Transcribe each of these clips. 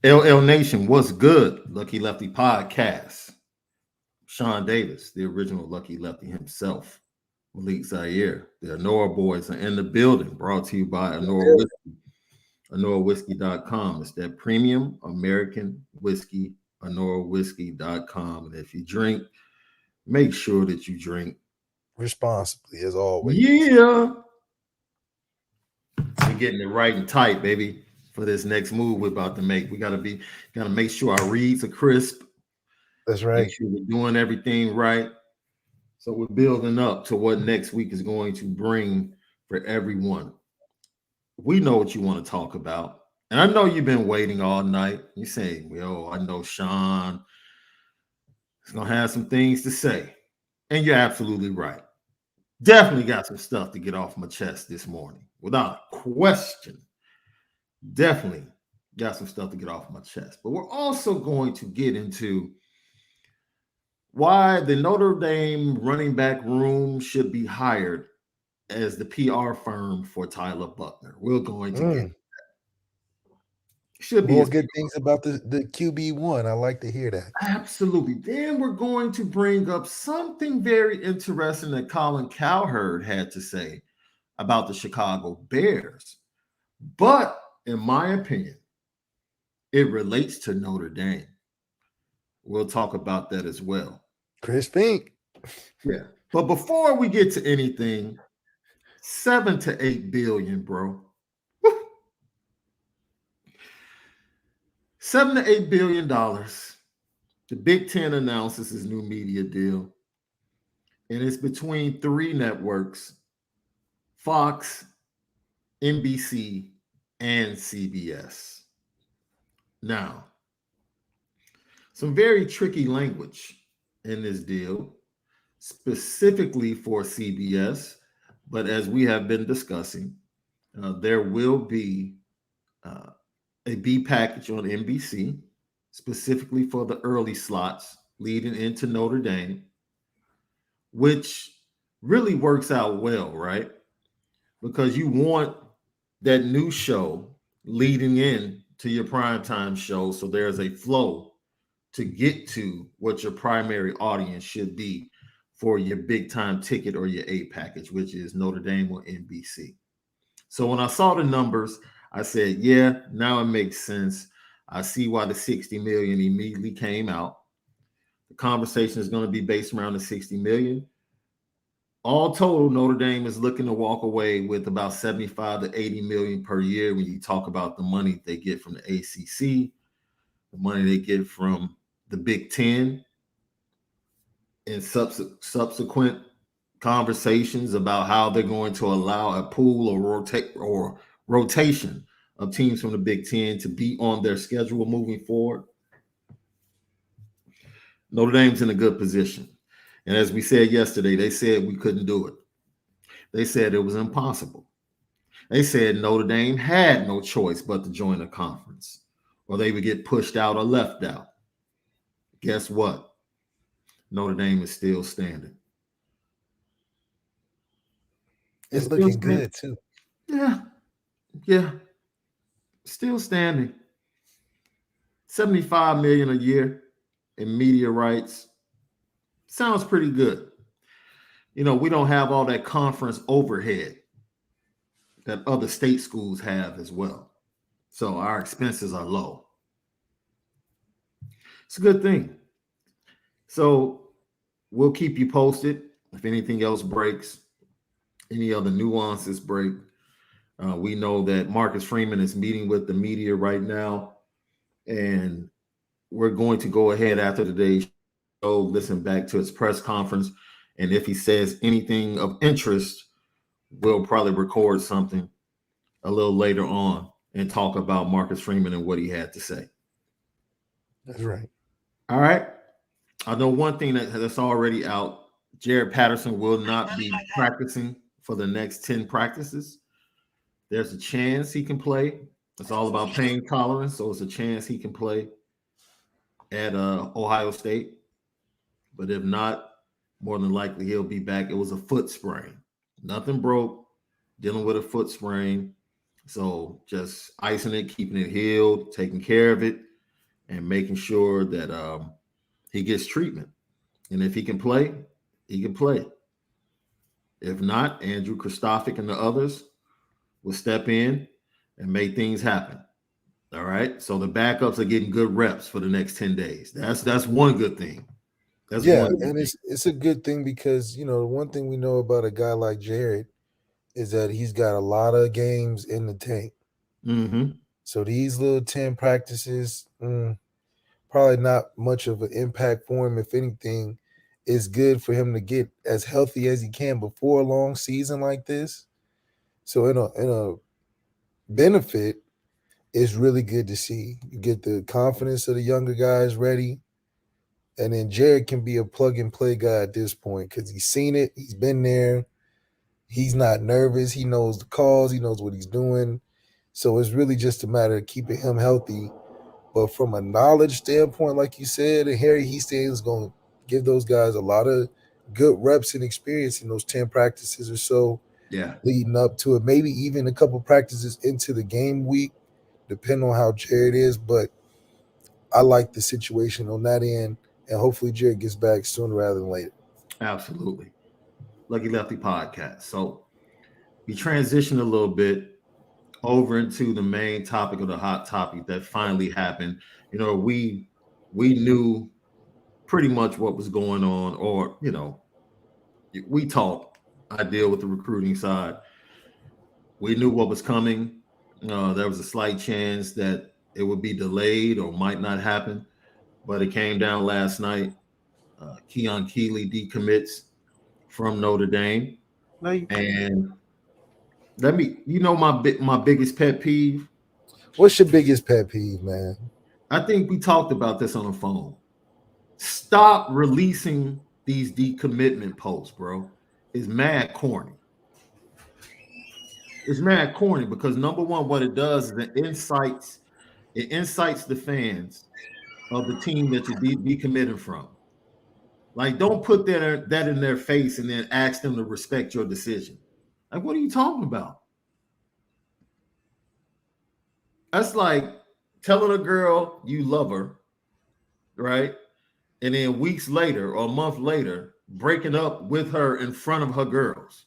LL Nation, what's good? Lucky Lefty Podcast. Shaun Davis, the original Lucky Lefty himself. Malik Zaire, the Onora boys are in the building. Brought to you by Onora Whisky. OnoraWhisky.com. It's that premium American whiskey, OnoraWhisky.com. And if you drink, make sure that you drink responsibly, as always. Yeah. We're getting it right and tight, baby, for this next move we're about to make. We gotta make sure our reads are crisp. That's right. Make sure we're doing everything right. So we're building up to what next week is going to bring for everyone. We know what you want to talk about. And I know you've been waiting all night. You're saying, yo, I know Shaun is going to have some things to say. And you're absolutely right. Definitely got some stuff to get off my chest this morning. Without a question. Definitely got some stuff to get off my chest. But we're also going to get into why the Notre Dame running back room should be hired as the PR firm for Tyler Buckner. We're going to get should be more good things about the QB1. I like to hear that. Absolutely. Then we're going to bring up something very interesting that Colin Cowherd had to say about the Chicago Bears. But in my opinion, it relates to Notre Dame. We'll talk about that as well. Chris Pink. Yeah. But before we get to anything, 7 to 8 billion, bro. 7 to 8 billion dollars. The Big Ten announces his new media deal. And it's between three networks: Fox, NBC, and CBS. Now, some very tricky language in this deal, specifically for CBS. But as we have been discussing, there will be a B package on NBC, specifically for the early slots leading into Notre Dame, which really works out well, right? Because you want that new show leading in to your primetime show, so there's a flow to get to what your primary audience should be for your big time ticket or your A package, which is Notre Dame or NBC. So when I saw the numbers, I said, yeah, now it makes sense. I see why the 60 million immediately came out. The conversation is going to be based around the 60 million. All total, Notre Dame is looking to walk away with about 75 to 80 million per year when you talk about the money they get from the ACC, the money they get from the Big Ten, and subsequent conversations about how they're going to allow a pool or rotation of teams from the Big Ten to be on their schedule moving forward. Notre Dame's in a good position. And as we said yesterday, they said we couldn't do it. They said it was impossible. They said Notre Dame had no choice but to join the conference, or they would get pushed out or left out. Guess what? Notre Dame is still standing. It's looking good too. Yeah. Still standing. 75 million a year in media rights. Sounds pretty good. You know, we don't have all that conference overhead that other state schools have as well. So our expenses are low. It's a good thing. So we'll keep you posted if anything else breaks, any other nuances break. We know that Marcus Freeman is meeting with the media right now, and we're going to go ahead after today's show, listen back to his press conference, and if he says anything of interest, we'll probably record something a little later on and talk about Marcus Freeman and what he had to say. That's right. All right. I know one thing that's already out. Jared Patterson will not be practicing for the next 10 practices. There's a chance he can play. It's all about pain tolerance, so it's a chance he can play at Ohio State. But if not, more than likely he'll be back. It was a foot sprain. Nothing broke, dealing with a foot sprain. So just icing it, keeping it healed, taking care of it. and making sure that he gets treatment. And if he can play, he can play. If not, Andrew Kristofic and the others will step in and make things happen. All right. So the backups are getting good reps for the next 10 days. That's one good thing. That's Yeah, one good and thing. it's a good thing because the one thing we know about a guy like Jared is that he's got a lot of games in the tank. Mm-hmm. So these little 10 practices, probably not much of an impact for him. If anything, it's good for him to get as healthy as he can before a long season like this. So in a benefit, it's really good to see. You get the confidence of the younger guys ready. And then Jared can be a plug and play guy at this point because he's seen it. He's been there. He's not nervous. He knows the calls. He knows what he's doing. So it's really just a matter of keeping him healthy. But from a knowledge standpoint, like you said, and Harry Hiestand is going to give those guys a lot of good reps and experience in those 10 practices or so Yeah. leading up to it. Maybe even a couple practices into the game week, depending on how Jared is. But I like the situation on that end. And hopefully Jared gets back sooner rather than later. Absolutely. Lucky Lefty podcast. So we transitioned a little bit over into the main topic of the hot topic that finally happened. We knew pretty much what was going on, or we talked. I deal with the recruiting side. We knew what was coming. There was a slight chance that it would be delayed or might not happen, but it came down last night. Keon Keeley decommits from Notre Dame, and my biggest pet peeve. What's your biggest pet peeve, man? I think we talked about this on the phone. Stop releasing these decommitment posts, bro. It's mad corny. It's mad corny because number one, what it does is it incites the fans of the team that you're decommitting from. Like, don't put that in their face and then ask them to respect your decision. Like, what are you talking about? That's like telling a girl you love her, right? And then weeks later or a month later, breaking up with her in front of her girls.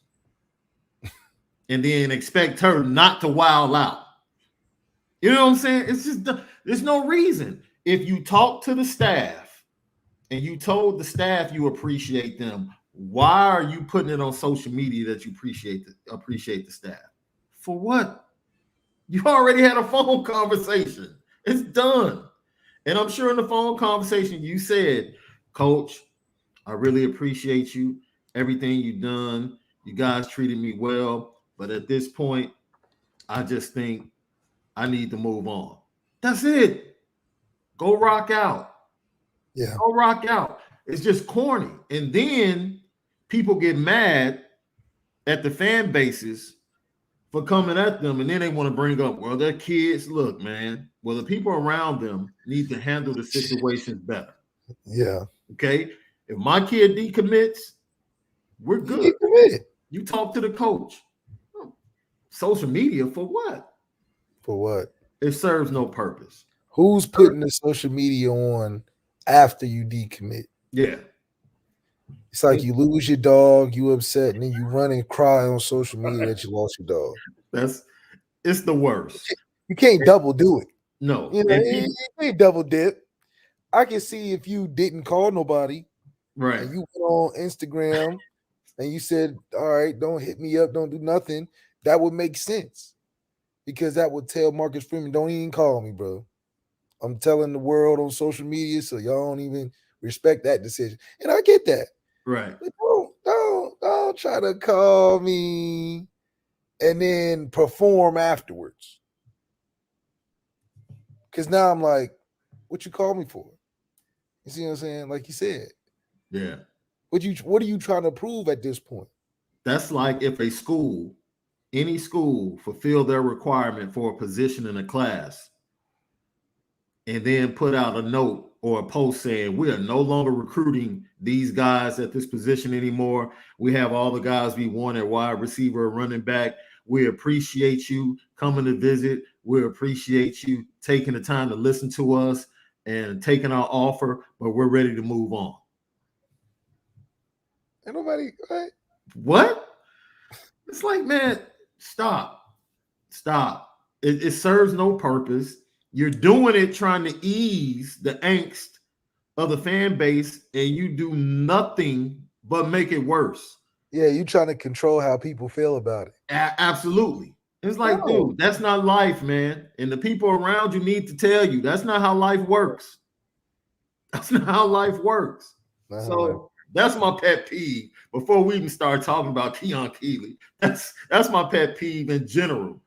And then expect her not to wild out. You know what I'm saying? It's just, there's no reason. If you talk to the staff and you told the staff you appreciate them, why are you putting it on social media that you appreciate the staff? For what? You already had a phone conversation. It's done. And I'm sure in the phone conversation you said, Coach, I really appreciate you, everything you've done. You guys treated me well. But at this point, I just think I need to move on. That's it. Go rock out. Yeah. Go rock out. It's just corny. And then people get mad at the fan bases for coming at them, and then they want to bring up, well, they're kids. Look, man, well, the people around them need to handle the situations better. Yeah. Okay? If my kid decommits, we're good. You talk to the coach. Social media for what? For what? It serves no purpose. Who's putting the social media on after you decommit? Yeah. It's like you lose your dog, you upset, and then you run and cry on social media that you lost your dog. It's the worst. You can't double do it. No. You can't double dip. I can see if you didn't call nobody, right, and you went on Instagram and you said, all right, don't hit me up, don't do nothing, that would make sense. Because that would tell Marcus Freeman, don't even call me, bro. I'm telling the world on social media, so y'all don't even respect that decision. And I get that. Right. But don't try to call me and then perform afterwards. Because now I'm like, what you call me for? You see what I'm saying? Like you said. Yeah. What are you trying to prove at this point? That's like if any school fulfill their requirement for a position in a class and then put out a note or a post saying we are no longer recruiting these guys at this position anymore. We have all the guys we want at wide receiver or running back. We appreciate you coming to visit. We appreciate you taking the time to listen to us. and taking our offer, but we're ready to move on. Ain't nobody. What? It's like, man, stop. It serves no purpose. You're doing it trying to ease the angst of the fan base, and you do nothing but make it worse. Yeah, you trying to control how people feel about it. Absolutely. It's like, No. dude, that's not life, man. And the people around you need to tell you that's not how life works. That's not how life works. So that's my pet peeve. Before we even start talking about Keon Keeley, that's my pet peeve in general.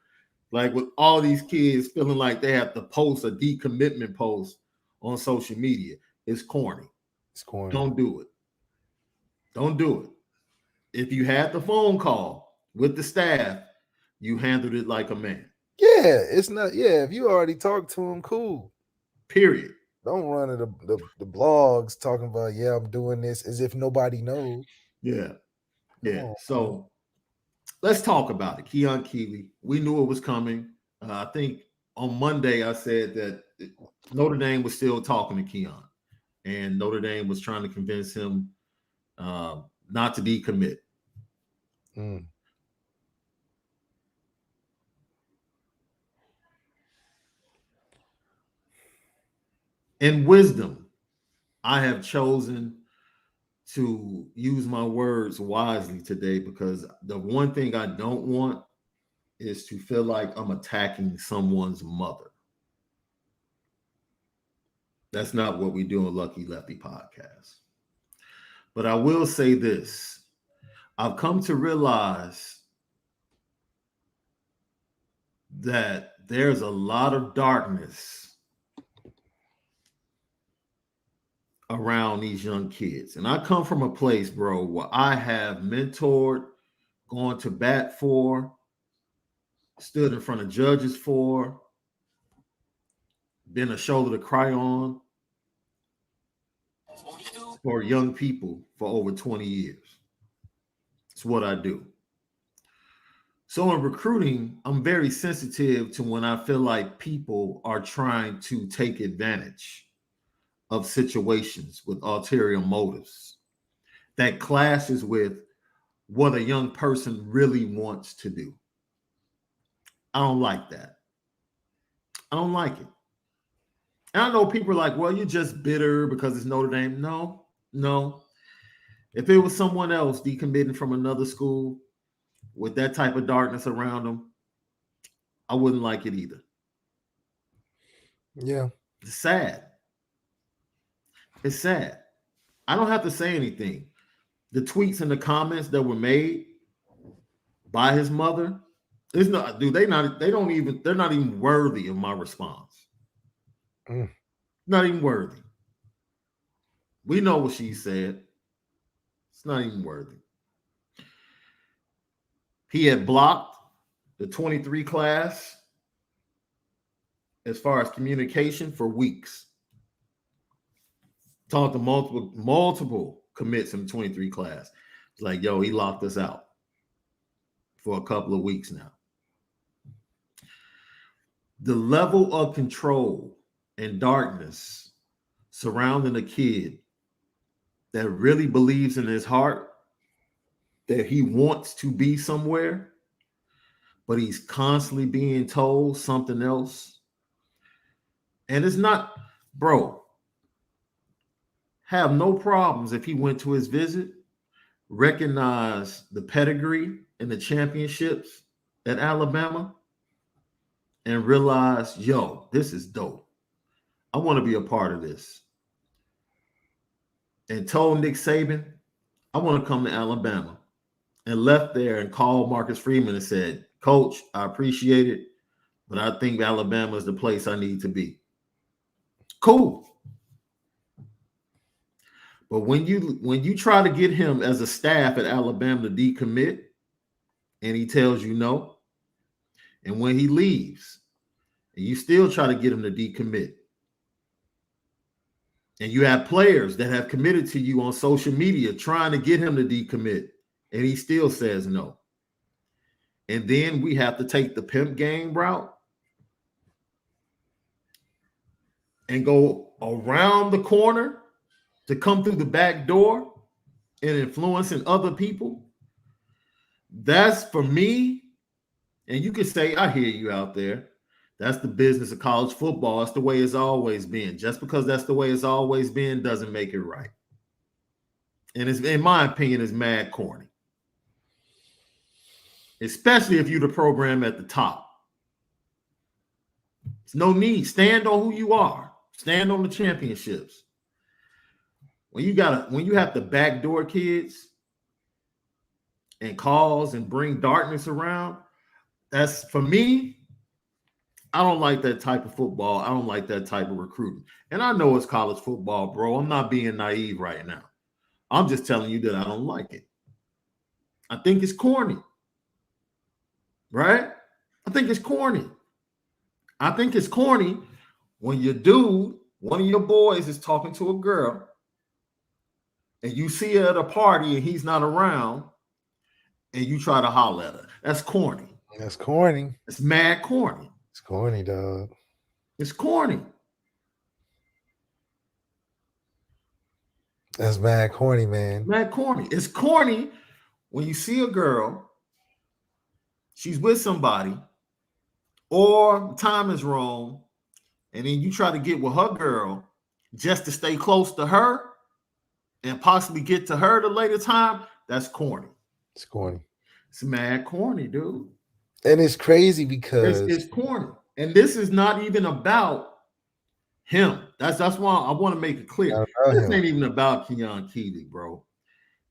Like with all these kids feeling like they have to post a decommitment post on social media. It's corny. It's corny. Don't do it. Don't do it. If you had the phone call with the staff, you handled it like a man. Yeah, it's not. Yeah, if you already talked to him, cool. Period. Don't run to the blogs talking about, yeah, I'm doing this as if nobody knows. Yeah. Yeah. So let's talk about it. Keon Keeley. We knew it was coming. I think on Monday I said that Notre Dame was still talking to Keon, and Notre Dame was trying to convince him not to decommit. In wisdom, I have chosen to use my words wisely today, because the one thing I don't want is to feel like I'm attacking someone's mother. That's not what we do on Lucky Lefty podcast. But I will say this. I've come to realize that there's a lot of darkness around these young kids. And I come from a place, bro, where I have mentored, gone to bat for, stood in front of judges for, been a shoulder to cry on for young people for over 20 years. It's what I do. So in recruiting, I'm very sensitive to when I feel like people are trying to take advantage of situations with ulterior motives that clashes with what a young person really wants to do. I don't like that. I don't like it. And I know people are like, well, you're just bitter because it's Notre Dame. No. If it was someone else decommitting from another school with that type of darkness around them, I wouldn't like it either. Yeah. It's sad. It's sad. I don't have to say anything. The tweets and the comments that were made by his mother, it's not, dude, they're not even worthy of my response. Not even worthy. We know what she said. It's not even worthy. He had blocked the 23 class as far as communication for weeks. Talked to multiple commits in the 23 class. It's like, yo, he locked us out for a couple of weeks now. The level of control and darkness surrounding a kid that really believes in his heart that he wants to be somewhere, but he's constantly being told something else. And it's not, bro, have no problems if he went to his visit, recognize the pedigree and the championships at Alabama, and realize, yo, this is dope. I want to be a part of this. And told Nick Saban, I want to come to Alabama. And left there and called Marcus Freeman and said, Coach, I appreciate it, but I think Alabama is the place I need to be. Cool. But when you try to get him as a staff at Alabama to decommit, and he tells you no, and when he leaves, and you still try to get him to decommit, and you have players that have committed to you on social media trying to get him to decommit, and he still says no, and then we have to take the pimp game route and go around the corner to come through the back door and influencing other people. That's for me. And you can say, I hear you out there. That's the business of college football. That's the way it's always been. Just because that's the way it's always been doesn't make it right. And it's, in my opinion, it's mad corny. Especially if you're the program at the top. There's no need. Stand on who you are. Stand on the championships. When you have to backdoor kids and cause and bring darkness around, that's, for me, I don't like that type of football. I don't like that type of recruiting. And I know it's college football, bro. I'm not being naive right now. I'm just telling you that I don't like it. I think it's corny. Right? I think it's corny. I think it's corny when your dude, one of your boys, is talking to a girl and you see her at a party and he's not around and you try to holler at her. That's corny. That's corny. It's mad corny. It's corny, dog. It's corny. That's mad corny, man. Mad corny. It's corny when you see a girl, she's with somebody, or time is wrong, and then you try to get with her girl just to stay close to her and possibly get to her at a later time. That's corny. It's corny. It's mad corny, dude. And it's crazy because it's corny. And this is not even about him. That's why I want to make it clear. This ain't even about Keon Keeley, bro.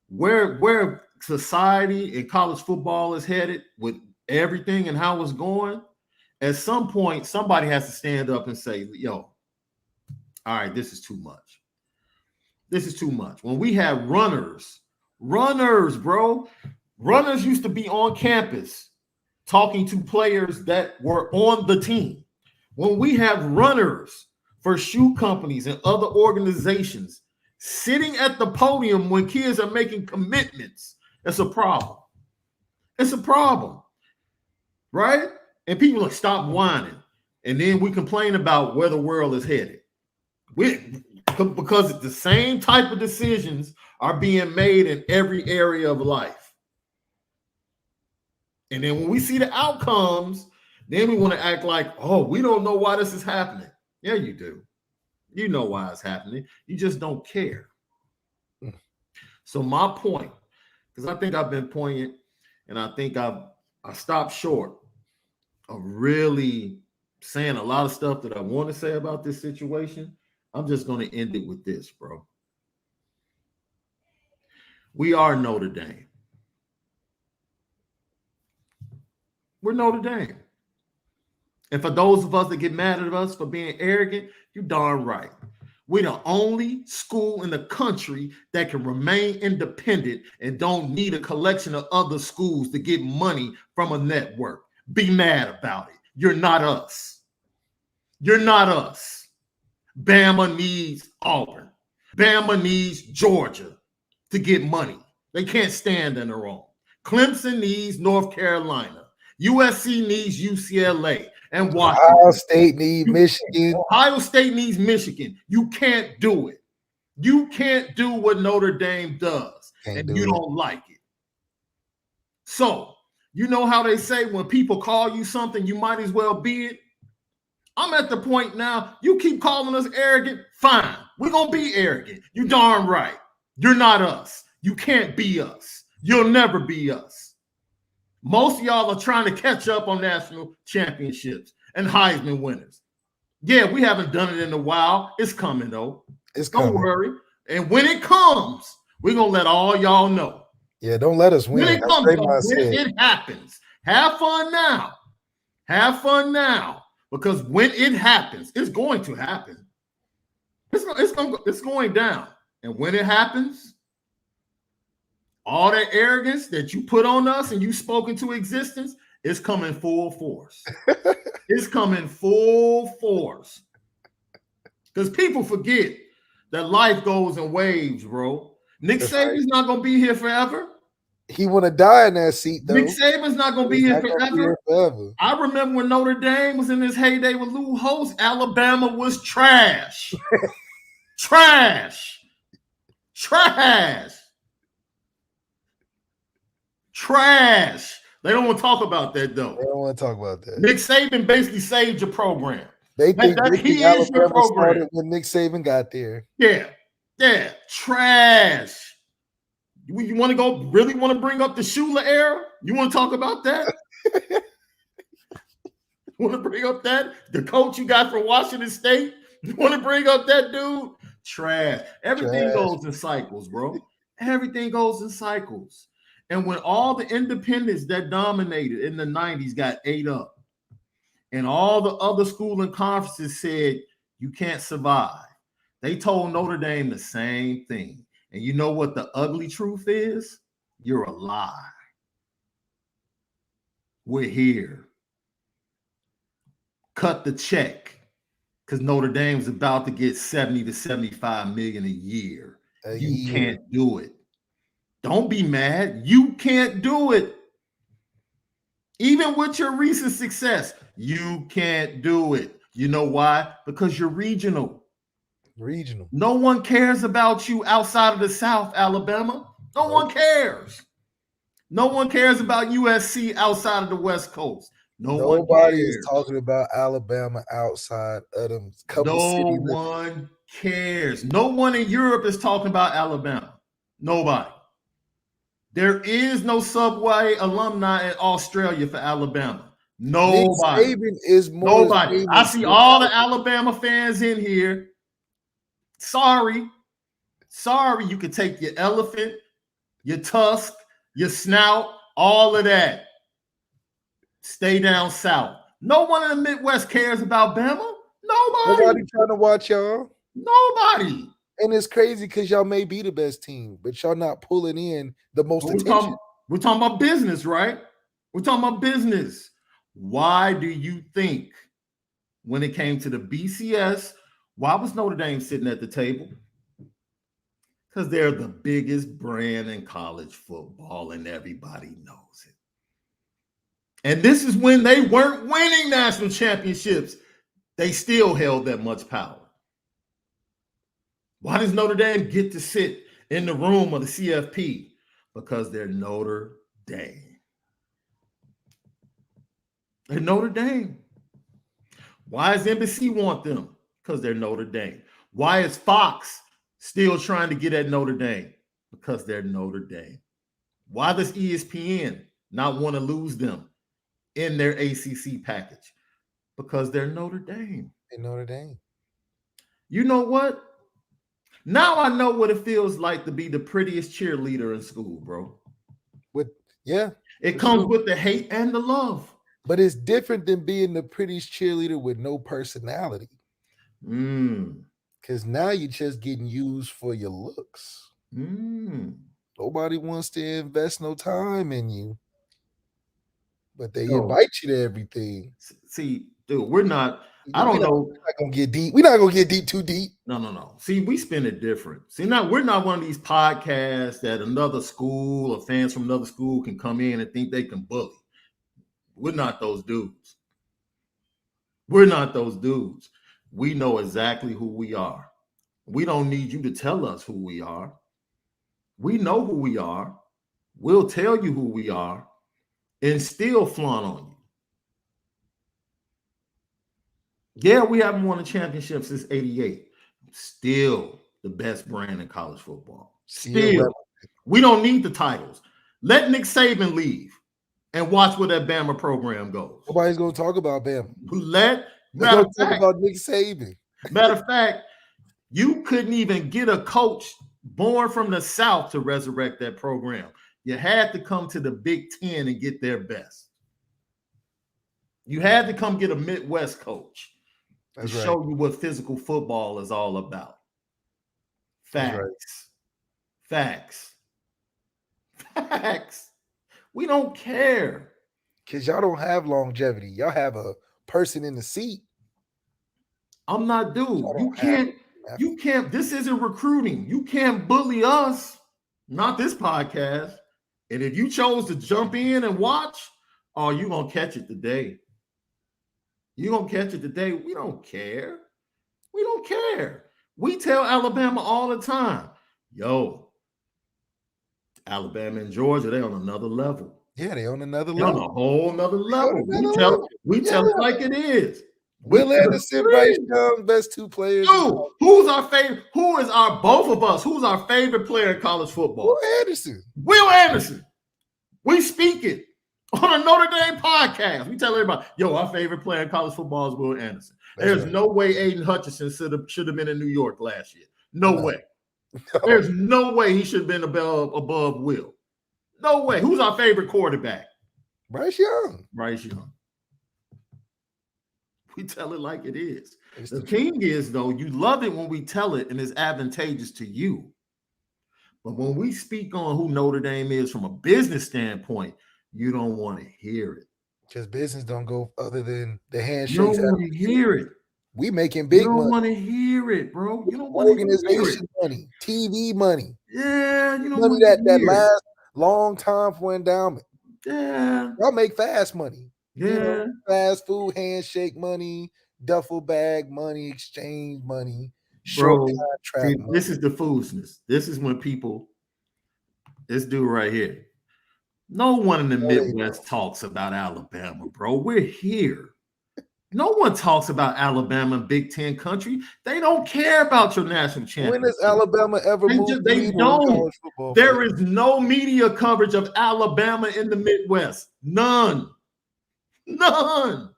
Where society and college football is headed with everything and how it's going, at some point, somebody has to stand up and say, yo, all right, this is too much. This is too much. When we have runners, bro, runners used to be on campus talking to players that were on the team. When we have runners for shoe companies and other organizations sitting at the podium when kids are making commitments, it's a problem. It's a problem, right? And people like, stop whining. And then we complain about where the world is headed. Because the same type of decisions are being made in every area of life. And then when we see the outcomes, then we want to act like, oh, we don't know why this is happening. Yeah, you do. You know why it's happening. You just don't care. So my point, because I think I've been poignant, and I think I stopped short of really saying a lot of stuff that I want to say about this situation. I'm just going to end it with this, bro. We are Notre Dame. We're Notre Dame. And for those of us that get mad at us for being arrogant, you're darn right. We're the only school in the country that can remain independent and don't need a collection of other schools to get money from a network. Be mad about it. You're not us. You're not us. Bama needs Auburn. Bama needs Georgia to get money. They can't stand on their own. Clemson needs North Carolina. USC needs UCLA and Washington. Ohio State needs Michigan. Ohio State needs Michigan. You can't do it. You can't do what Notre Dame does, and you don't like it. So, you know how they say when people call you something, you might as well be it? I'm at the point now, you keep calling us arrogant, fine. We're going to be arrogant. You darn right. You're not us. You can't be us. You'll never be us. Most of y'all are trying to catch up on national championships and Heisman winners. Yeah, we haven't done it in a while. It's coming, though. Don't worry. And when it comes, we're going to let all y'all know. Yeah, don't let us win. When it comes, when it happens, have fun now. Have fun now. Because when it happens, it's going to happen. It's going down. And when it happens, all that arrogance that you put on us and you spoke into existence is coming full force. It's coming full force. Because people forget that life goes in waves, bro. Nick Saban's not going to be here forever. He want to die in that seat, though. Nick Saban's not going to be here forever. Forever. I remember when Notre Dame was in his heyday with Lou Holtz, Alabama was trash. Trash. They don't want to talk about that, though. They don't want to talk about that. Nick Saban basically saved your program. They think he is your program. Started when Nick Saban got there. Yeah. Trash. You want to really want to bring up the Shula era? You want to talk about that? You want to bring up that? The coach you got from Washington State? You want to bring up that dude? Trash. Everything goes in cycles, bro. Everything goes in cycles. And when all the independents that dominated in the 90s got ate up, and all the other school and conferences said, you can't survive, they told Notre Dame the same thing. And you know what the ugly truth is? You're a lie. We're here. Cut the check, because Notre Dame's about to get 70 to 75 million a year. You can't do it. Don't be mad. You can't do it. Even with your recent success, you can't do it. You know why? Because you're regional. No one cares about you outside of the South, Alabama. No one cares. No one cares about USC outside of the West Coast. Nobody is talking about Alabama outside of them couple cities. No one cares. No one in Europe is talking about Alabama. Nobody. There is no Subway alumni in Australia for Alabama. Nobody. Nick Saban is more. Nobody. I see all the Alabama fans in here. Sorry, you can take your elephant, your tusk, your snout, all of that. Stay down south. No one in the Midwest cares about Bama. Nobody trying to watch y'all. Nobody. And it's crazy because y'all may be the best team, but y'all not pulling in the most attention. We're talking about business, right? We're talking about business. Why do you think when it came to the BCS, why was Notre Dame sitting at the table? Because they're the biggest brand in college football and everybody knows it. And this is when they weren't winning national championships. They still held that much power. Why does Notre Dame get to sit in the room of the CFP? Because they're Notre Dame. They're Notre Dame. Why does NBC want them? Because they're Notre Dame. Why is Fox still trying to get at Notre Dame? Because they're Notre Dame. Why does ESPN not want to lose them in their ACC package? Because they're Notre Dame. They're Notre Dame. You know what? Now I know what it feels like to be the prettiest cheerleader in school, bro. It comes with the hate and the love. But it's different than being the prettiest cheerleader with no personality. Because now you're just getting used for your looks. Nobody wants to invest no time in you. But they invite you to everything. See, dude, we're not. I don't know. We're not gonna get deep. We're not gonna get deep too deep. No. See, we spin it different. See, now we're not one of these podcasts that another school or fans from another school can come in and think they can bully. We're not those dudes. We know exactly who we are. We don't need you to tell us who we are. We know who we are. We'll tell you who we are and still flaunt on you. Yeah, we haven't won a championship since '88. Still the best brand in college football. Still. We don't need the titles. Let Nick Saban leave and watch where that Bama program goes. Nobody's going to talk about Bama. Matter of fact, about Nick Saban. Matter of fact, you couldn't even get a coach born from the South to resurrect that program. You had to come to the Big Ten and get their best. You had to come get a Midwest coach to show you what physical football is all about. Facts. We don't care. Because y'all don't have longevity. Y'all have a person in the seat. I'm not, dude. You can't. This isn't recruiting. You can't bully us. Not this podcast. And if you chose to jump in and watch, oh, you're going to catch it today. You're going to catch it today. We don't care. We don't care. We tell Alabama all the time, yo, Alabama and Georgia, they're on another level. Yeah, they on another They're level. on a whole nother level. We Yeah. tell it like it is. Will Anderson, Bryce Young, best two players. Dude, who's our favorite? Who is our both of us? Who's our favorite player in college football? Will Anderson. Will Anderson. We speak it on a Notre Dame podcast. We tell everybody, yo, our favorite player in college football is Will Anderson. There's no way Aiden Hutchinson should have been in New York last year. No way. No. There's no way he should have been above Will. No way. Who's our favorite quarterback? Bryce Young. Bryce Young. We tell it like it is. The thing is, though, you love it when we tell it and it's advantageous to you. But when we speak on who Notre Dame is from a business standpoint, you don't want to hear it. Because business don't go other than the handshakes. You don't want to hear it. We making big money. You don't want to hear it, bro. You don't want to hear it. Money, TV money. Yeah, you don't money that lasts long time for endowment. Yeah. Y'all make fast money. Yeah. You know, fast food, handshake money, duffel bag money, exchange money, short contract money. This is the foolishness. This is when people, this dude right here, no one in the Midwest talks about Alabama, bro. We're here. No one talks about Alabama and Big Ten country. They don't care about your national championship. When has Alabama ever moved? They don't. There is no media coverage of Alabama in the Midwest. None. None.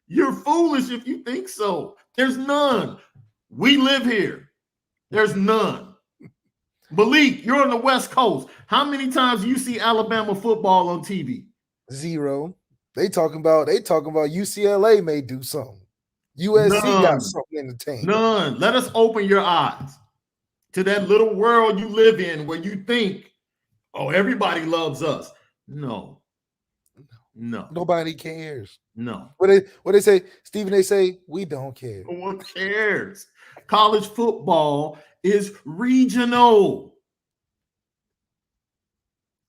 You're foolish if you think so. There's none. We live here. There's none. Malik, you're on the West Coast. How many times do you see Alabama football on TV? Zero. They talking about UCLA may do something. USC got something entertaining. None. Let us open your eyes to that little world you live in where you think, oh, everybody loves us. No. Nobody cares. No. What they say, Stephen, they say, we don't care. No one cares. College football is regional.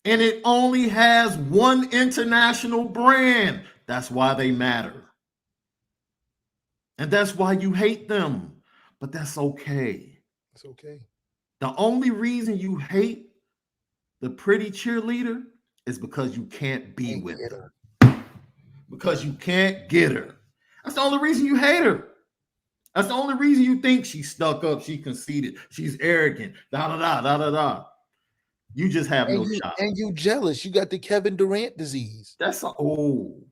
And it only has one international brand. That's why they matter. And that's why you hate them. But that's okay. It's okay. The only reason you hate the pretty cheerleader is because you can't be with her. Because you can't get her. That's the only reason you hate her. That's the only reason you think she's stuck up, she's conceited, she's arrogant, da-da-da. You just have no shot. And you jealous. You got the Kevin Durant disease. You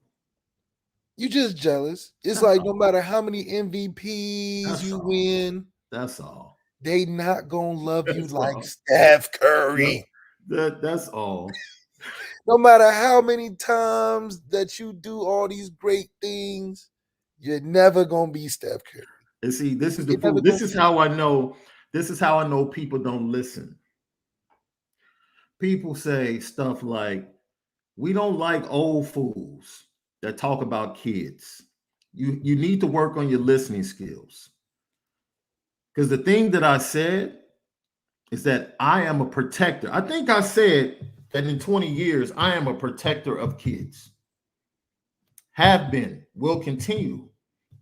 just jealous. It's like no matter how many MVPs you win. That's all. They not gonna love you like Steph Curry. That's all. No matter how many times that you do all these great things, you're never gonna be Steph Curry. And see, this is how I know. This is how I know people don't listen. People say stuff like, we don't like old fools that talk about kids. You need to work on your listening skills. Because the thing that I said is that I am a protector. I think I said that in 20 years, I am a protector of kids. Have been, will continue,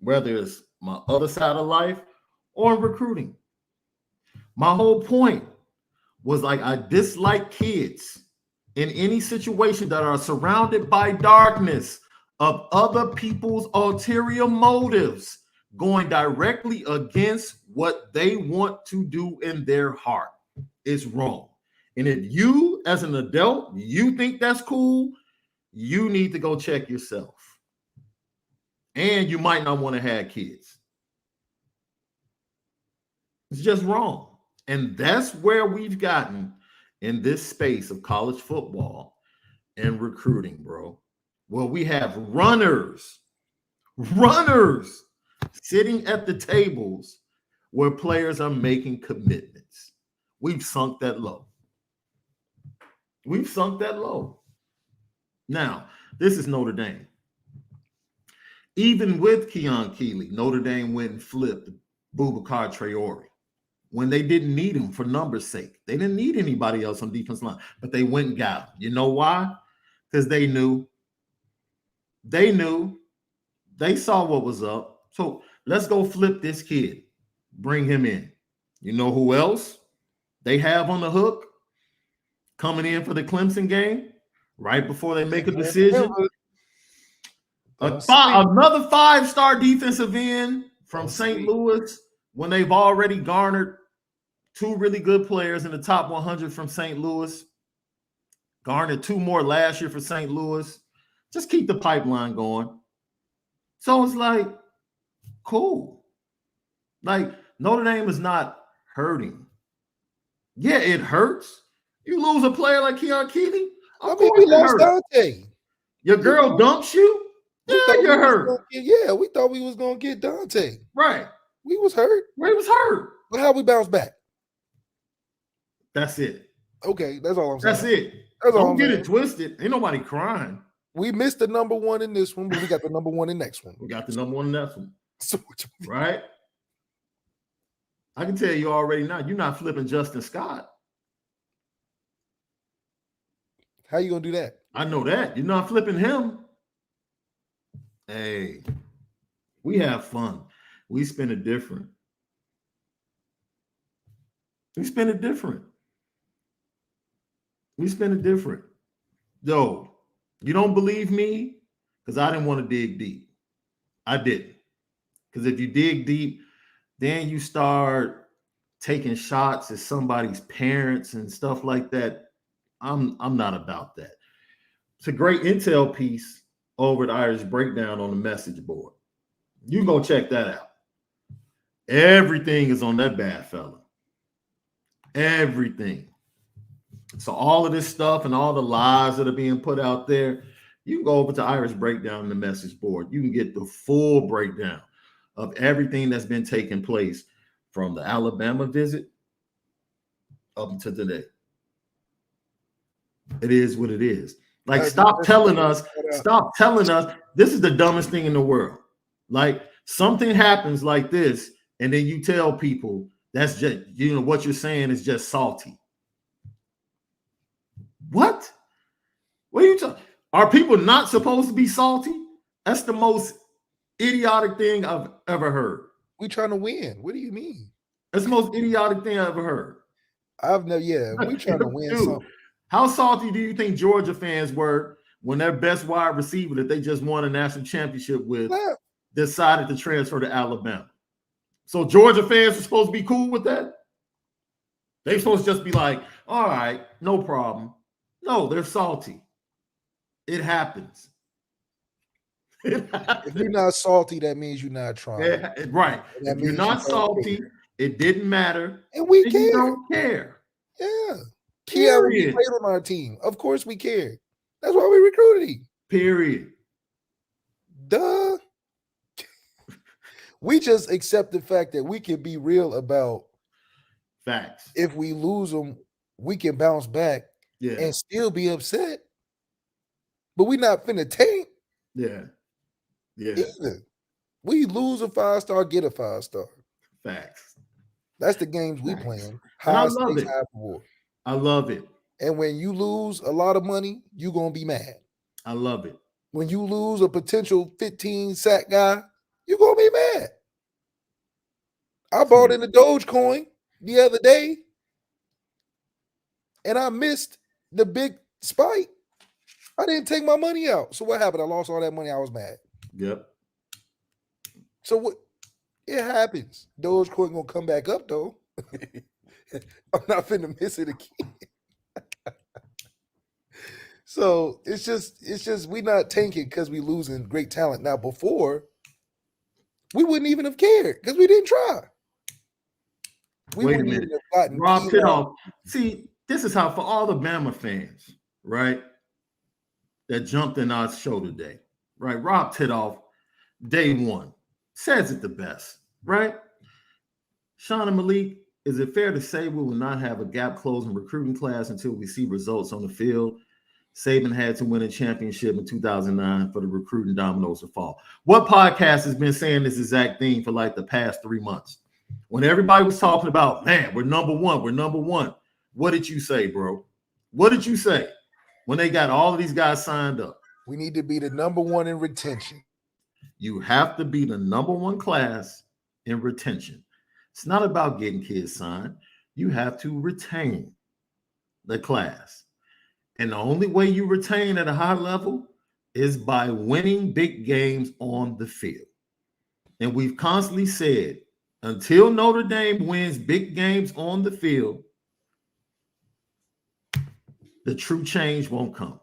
whether it's my other side of life or in recruiting. My whole point was like, I dislike kids in any situation that are surrounded by darkness of other people's ulterior motives going directly against what they want to do in their heart. It's wrong. And if you, as an adult, you think that's cool, you need to go check yourself. And you might not want to have kids. It's just wrong. And that's where we've gotten in this space of college football and recruiting, bro. Well, we have runners sitting at the tables where players are making commitments. We've sunk that low. Now, this is Notre Dame. Even with Keon Keeley, Notre Dame went and flipped Boubacar Traore. when they didn't need him for numbers' sake. They didn't need anybody else on defense line, but they went and got him. You know why? Because they knew. They saw what was up. So let's go flip this kid. Bring him in. You know who else they have on the hook coming in for the Clemson game right before they make a decision? Another 5-star defensive end from St. Louis when they've already garnered 2 really good players in the top 100 from St. Louis. Garnered 2 more last year for St. Louis. Just keep the pipeline going. So it's like, cool. Like, Notre Dame is not hurting. Yeah, it hurts. You lose a player like Keon Keeley. We lost Dante. Your girl dumps you? Yeah, you're hurt. We thought we was going to get Dante. Right. We was hurt. We was hurt. But how we bounce back? That's it. Okay, that's all I'm saying. That's it. Don't get it twisted. Ain't nobody crying. We missed the number 1 in this one, but we got the number 1 in the next one. We got the number 1 in that one. Right? I can tell you already now, you're not flipping Justin Scott. How you going to do that? I know that. You're not flipping him. Hey, we have fun. We spin it different. We spin it different. Yo, you don't believe me? Because I didn't want to dig deep. I didn't. Because if you dig deep, then you start taking shots at somebody's parents and stuff like that. I'm not about that. It's a great intel piece over at Irish Breakdown on the message board. You can go check that out. Everything is on that bad fella. Everything. So all of this stuff and all the lies that are being put out there, you can go over to Irish Breakdown on the message board. You can get the full breakdown of everything that's been taking place from the Alabama visit up until today. It is what it is. Like, stop telling us this is the dumbest thing in the world. Like, something happens like this, and then you tell people that's just, what you're saying is just salty. What? What are you talking? Are people not supposed to be salty? That's the most idiotic thing I've ever heard. We trying to win. What do you mean? That's the most idiotic thing I've ever heard. We trying to win something. How salty do you think Georgia fans were when their best wide receiver that they just won a national championship with decided to transfer to Alabama? So Georgia fans are supposed to be cool with that? They're supposed to just be like, all right, no problem. No, they're salty. It happens. If you're not salty, that means you're not trying. Right. If you're not salty, it didn't matter. And we care. You don't care. Yeah. Keon played on our team. Of course we cared. That's why we recruited him. Period. Duh. We just accept the fact that we can be real about facts. If we lose them, we can bounce back and still be upset. But we not finna tank. Yeah. Either. We lose a 5-star, get a 5-star. Facts. That's the games we playing. I love it. I love it. And when you lose a lot of money, you're going to be mad. I love it. When you lose a potential 15-sack guy, you're going to be mad. I bought in the Dogecoin the other day, and I missed the big spike. I didn't take my money out. So what happened? I lost all that money. I was mad. Yep. So what? It happens. Dogecoin going to come back up, though. I'm not finna miss it again. So it's just we not tanking because we losing great talent. Now before, we wouldn't even have cared because we didn't try. Wait a minute. Rob Titoff. See, this is how for all the Bama fans, right, that jumped in our show today, right? Rob Titoff, day one, says it the best, right? Shaun and Malik, is it fair to say we will not have a gap closing recruiting class until we see results on the field? Saban had to win a championship in 2009 for the recruiting dominoes to fall. What podcast has been saying this exact thing for like the past 3 months? When everybody was talking about, man, we're number one. What did you say, bro? What did you say when they got all of these guys signed up? We need to be the number one in retention. You have to be the number one class in retention. It's not about getting kids signed. You have to retain the class. And the only way you retain at a high level is by winning big games on the field. And we've constantly said, until Notre Dame wins big games on the field, the true change won't come.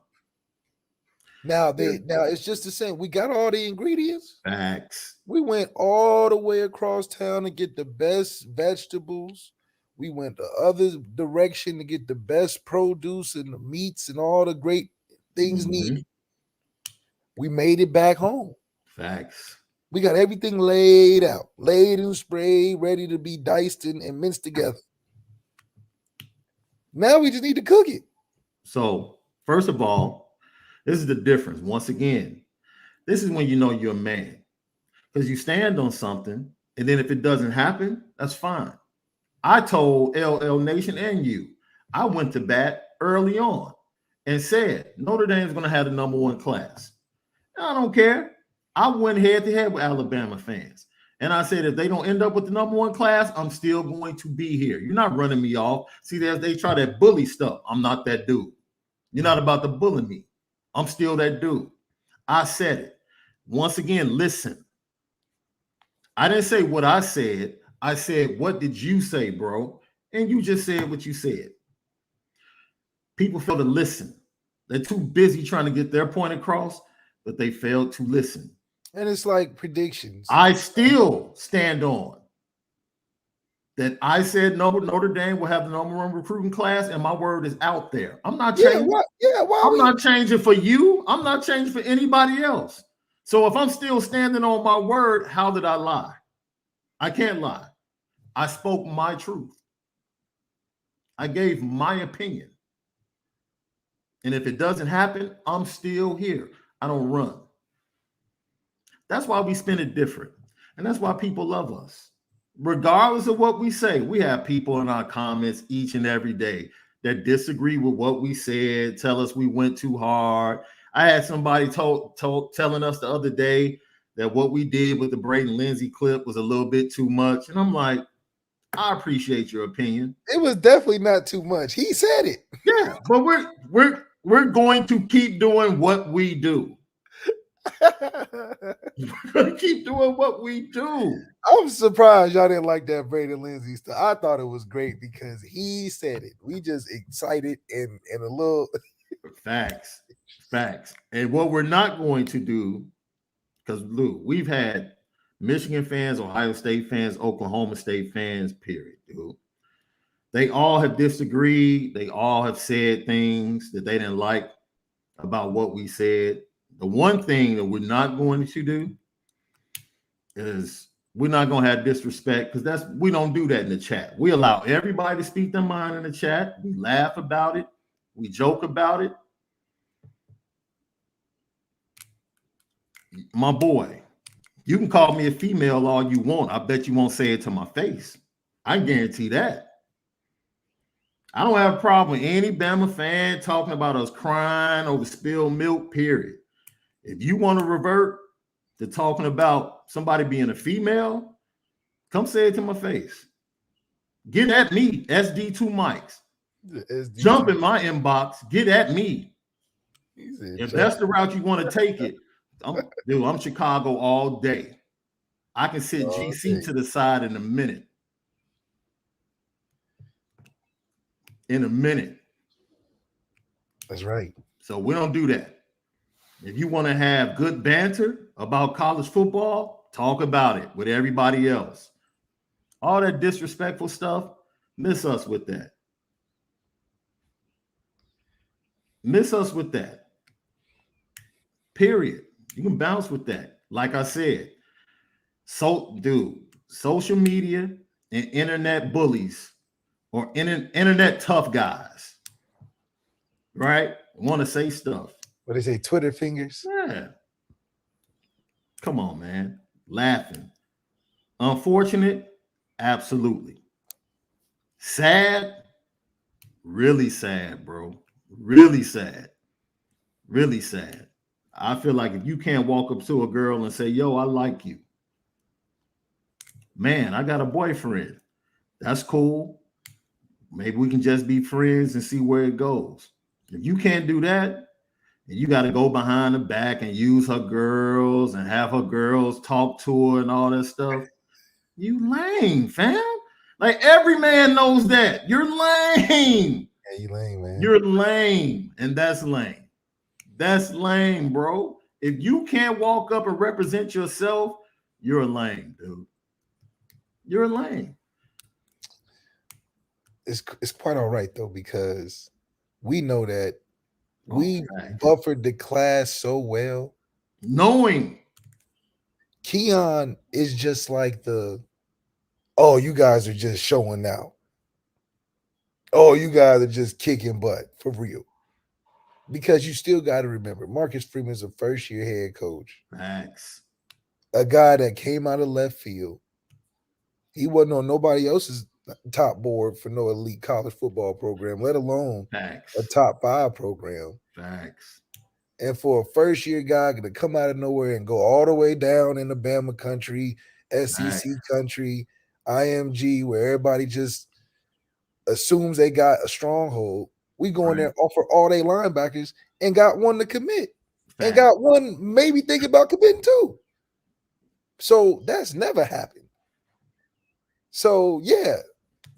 Now it's just the same. We got all the ingredients. Facts. We went all the way across town to get the best vegetables. We went the other direction to get the best produce and the meats and all the great things needed. We made it back home. Facts. We got everything laid out, laid and sprayed, ready to be diced and minced together. Now we just need to cook it. So, first of all, this is the difference. Once again, this is when you know you're a man. Because you stand on something, and then if it doesn't happen, that's fine. I told LL Nation and you, I went to bat early on and said, Notre Dame is going to have the number one class. I don't care. I went head to head with Alabama fans. And I said, if they don't end up with the number one class, I'm still going to be here. You're not running me off. See, they try that bully stuff. I'm not that dude. You're not about to bully me. I'm still that dude. I said it. Once again, listen. I didn't say what I said. I said, what did you say, bro? And you just said what you said. People fail to listen. They're too busy trying to get their point across, but they failed to listen. And it's like predictions. I still stand on that. I said Notre Dame will have the number one recruiting class, and my word is out there. I'm not changing. I'm not changing for you. I'm not changing for anybody else. So if I'm still standing on my word, how did I lie? I can't lie. I spoke my truth. I gave my opinion. And if it doesn't happen, I'm still here. I don't run. That's why we spin it different. And that's why people love us. Regardless of what we say, we have people in our comments each and every day that disagree with what we said, tell us we went too hard. I had somebody telling us the other day that what we did with the Braden Lindsay clip was a little bit too much. And I'm like, I appreciate your opinion. It was definitely not too much. He said it. Yeah, but we're going to keep doing what we do. We're going to keep doing what we do. I'm surprised y'all didn't like that Braden Lindsay stuff. I thought it was great because he said it. We just excited and a little facts. And what we're not going to do, because Lou, we've had Michigan fans, Ohio State fans, Oklahoma State fans, period, dude. They all have disagreed. They all have said things that they didn't like about what we said. The one thing that we're not going to do is we're not going to have disrespect, because we don't do that in the chat. We allow everybody to speak their mind in the chat. We laugh about it. We joke about it. My boy, you can call me a female all you want. I bet you won't say it to my face. I guarantee that. I don't have a problem with any Bama fan talking about us crying over spilled milk, period. If you want to revert to talking about somebody being a female, come say it to my face. Get at me, SD2 mics. Jump in my inbox. Get at me. If that's the route you want to take it, I'm Chicago all day. I can sit GC to the side in a minute. In a minute. That's right. So we don't do that. If you want to have good banter about college football, talk about it with everybody else. All that disrespectful stuff, miss us with that. Miss us with that. Period. You can bounce with that. Like I said, social media and internet bullies or internet tough guys, right? Want to say stuff. What they say, Twitter fingers? Yeah. Come on, man. Laughing. Unfortunate, Absolutely. Sad, really sad, bro. Really sad. Really sad. I feel like if you can't walk up to a girl and say, yo, I like you, man, I got a boyfriend. That's cool. Maybe we can just be friends and see where it goes. If you can't do that, and you got to go behind the back and use her girls and have her girls talk to her and all that stuff, you lame, fam. Like every man knows that. You're lame. Yeah, you lame, man. You're lame. And that's lame. That's lame, bro. If you can't walk up and represent yourself, you're lame, dude. You're lame. It's quite all right though, because we know that we Okay. buffered the class so well. Knowing. Keon is just like oh, you guys are just showing out. Oh, you guys are just kicking butt for real. Because you still got to remember, Marcus Freeman's a first-year head coach. Facts. A guy that came out of left field. He wasn't on nobody else's top board for no elite college football program, let alone Facts. a top 5 program. Facts. And for a first-year guy to come out of nowhere and go all the way down in the Bama country, SEC country, IMG, where everybody just assumes they got a stronghold. We go in there, offer all day linebackers, and got one to commit. And got one maybe thinking about committing too. So that's never happened. So yeah,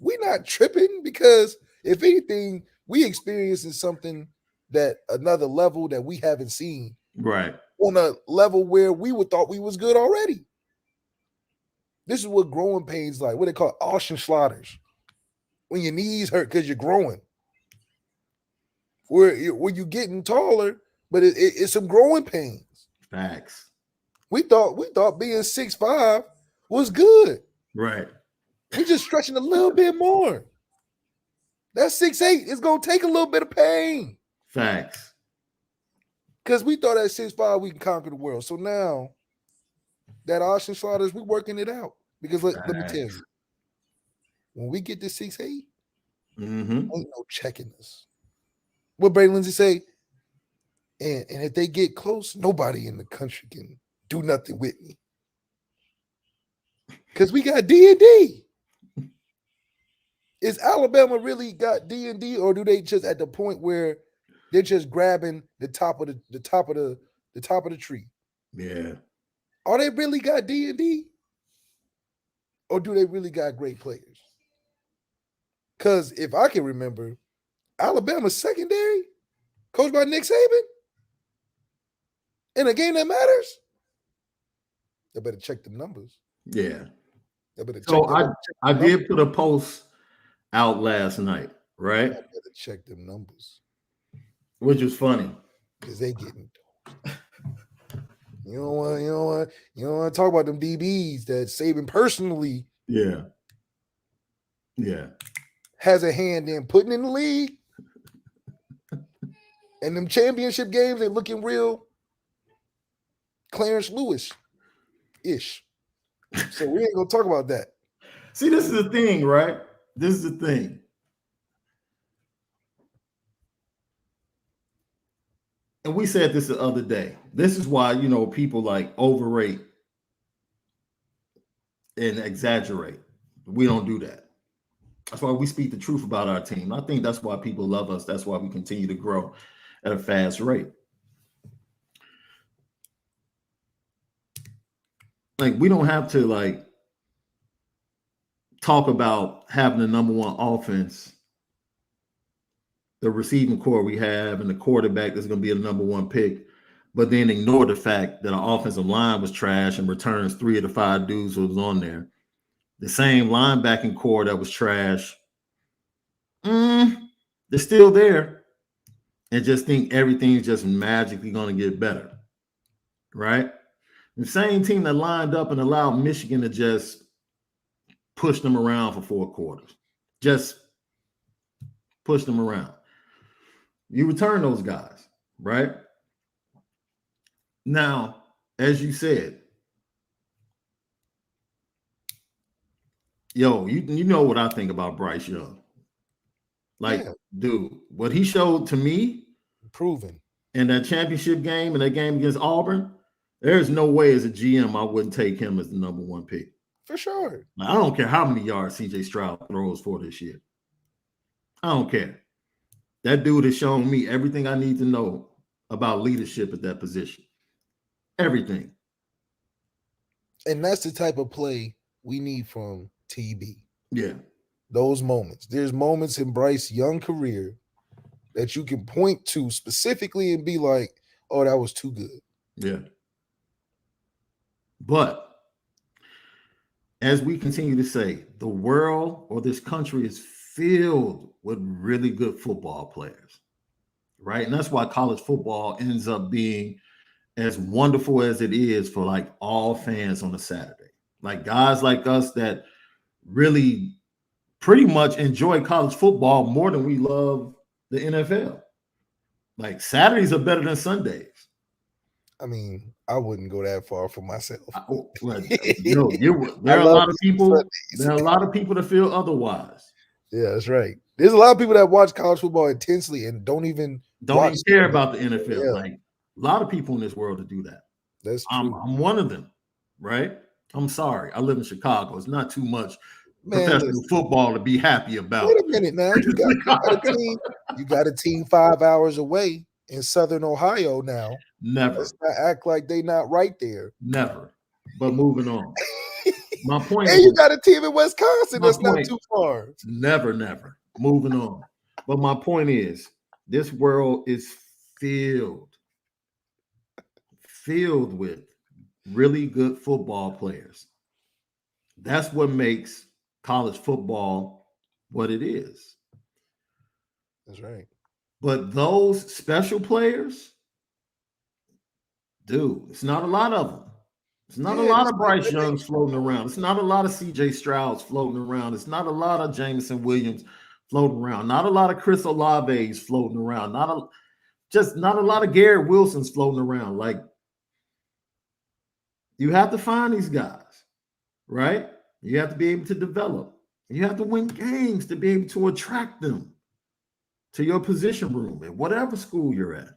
we're not tripping, because if anything, we experiencing something that another level that we haven't seen. Right. On a level where we would thought we was good already. This is what growing pains like. What they call Austin Slaughters. When your knees hurt because you're growing. Where you're getting taller, but it's some growing pains. Facts. We thought being 6'5" was good. Right. We just stretching a little bit more. That 6'8" is gonna take a little bit of pain. Facts. Because we thought at 6'5" we can conquer the world. So now that Austin Slaughters, we're working it out. Because let me tell you, when we get to 6'8", ain't no checking us. What Brady Lindsay say? And if they get close, nobody in the country can do nothing with me. Because we got D&D. Is Alabama really got D&D, or do they just at the point where they're just grabbing the top of the tree? Yeah. Are they really got D&D? Or do they really got great players? Because if I can remember, Alabama's secondary, coached by Nick Saban, in a game that matters, they better check the numbers. Yeah. They better so check. I did put a post out last night, right? I better check them numbers, which was funny because they getting. You don't want to talk about them DBs that Saban personally. Yeah. Has a hand in putting in the league. And them championship games, they looking real Clarence Lewis-ish. So we ain't going to talk about that. See, this is the thing, right? This is the thing. And we said this the other day. This is why, people like overrate and exaggerate. We don't do that. That's why we speak the truth about our team. I think that's why people love us. That's why we continue to grow at a fast rate. Like, we don't have to talk about having the number one offense, the receiving core we have, and the quarterback that's going to be the number one pick, but then ignore the fact that our offensive line was trash and returns 3 of the 5 dudes who was on there. The same linebacking core that was trash, they're still there, and just think everything's just magically going to get better, right? The same team that lined up and allowed Michigan to just push them around for 4 quarters. Just push them around. You return those guys, right? Now, as you said, Yo, you know what I think about Bryce Young. Like, Yeah, dude, what he showed to me proven in that championship game and that game against Auburn, there's no way as a GM I wouldn't take him as the number one pick. for sure. Like, I don't care how many yards CJ Stroud throws for this year. I don't care. That dude has shown me everything I need to know about leadership at that position. Everything. And that's the type of play we need from TB. Yeah. Those moments. There's moments in Bryce Young career that you can point to specifically and be like, "Oh, that was too good." Yeah. But as we continue to say, the world or this country is filled with really good football players, right? And that's why college football ends up being as wonderful as it is for like all fans on a Saturday. Like guys like us that really pretty much enjoy college football more than we love the NFL. Like Saturdays are better than Sundays. I mean, I wouldn't go that far for myself. There are a lot of people. There are a lot of people that feel otherwise. Yeah, that's right. There's a lot of people that watch college football intensely and don't even care about the NFL. Yeah. Like a lot of people in this world that do that. That's true. I'm one of them, right? I'm sorry. I live in Chicago. It's not too much professional football to be happy about. Wait a minute now. You got a team 5 hours away in Southern Ohio now. Never. Let's not act like they not right there. Never. But moving on. My point and you got a team in Wisconsin that's not too far. Never. Moving on. But my point is, this world is filled with really good football players. That's what makes college football what it is. That's right. But those special players, dude, it's not a lot of them. It's not a lot of Bryce Youngs floating around. It's not a lot of CJ Strouds floating around. It's not a lot of Jameson Williams floating around. Not a lot of Chris Olave's floating around. Not a lot of Garrett Wilson's floating around. Like, you have to find these guys, right? You have to be able to develop. You have to win games to be able to attract them to your position room at whatever school you're at.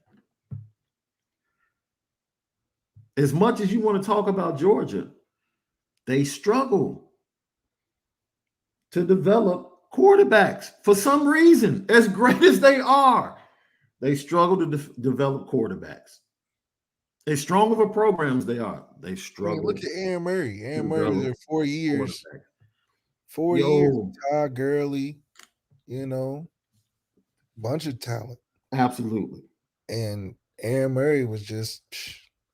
As much as you want to talk about Georgia, they struggle to develop quarterbacks for some reason. As great as they are, they struggle to develop quarterbacks. As strong of a program as they are, they struggle. I mean, look at Aaron Murray. Aaron Murray was there 4 years. 4 years. Todd Gurley, bunch of talent. Absolutely. And Aaron Murray was just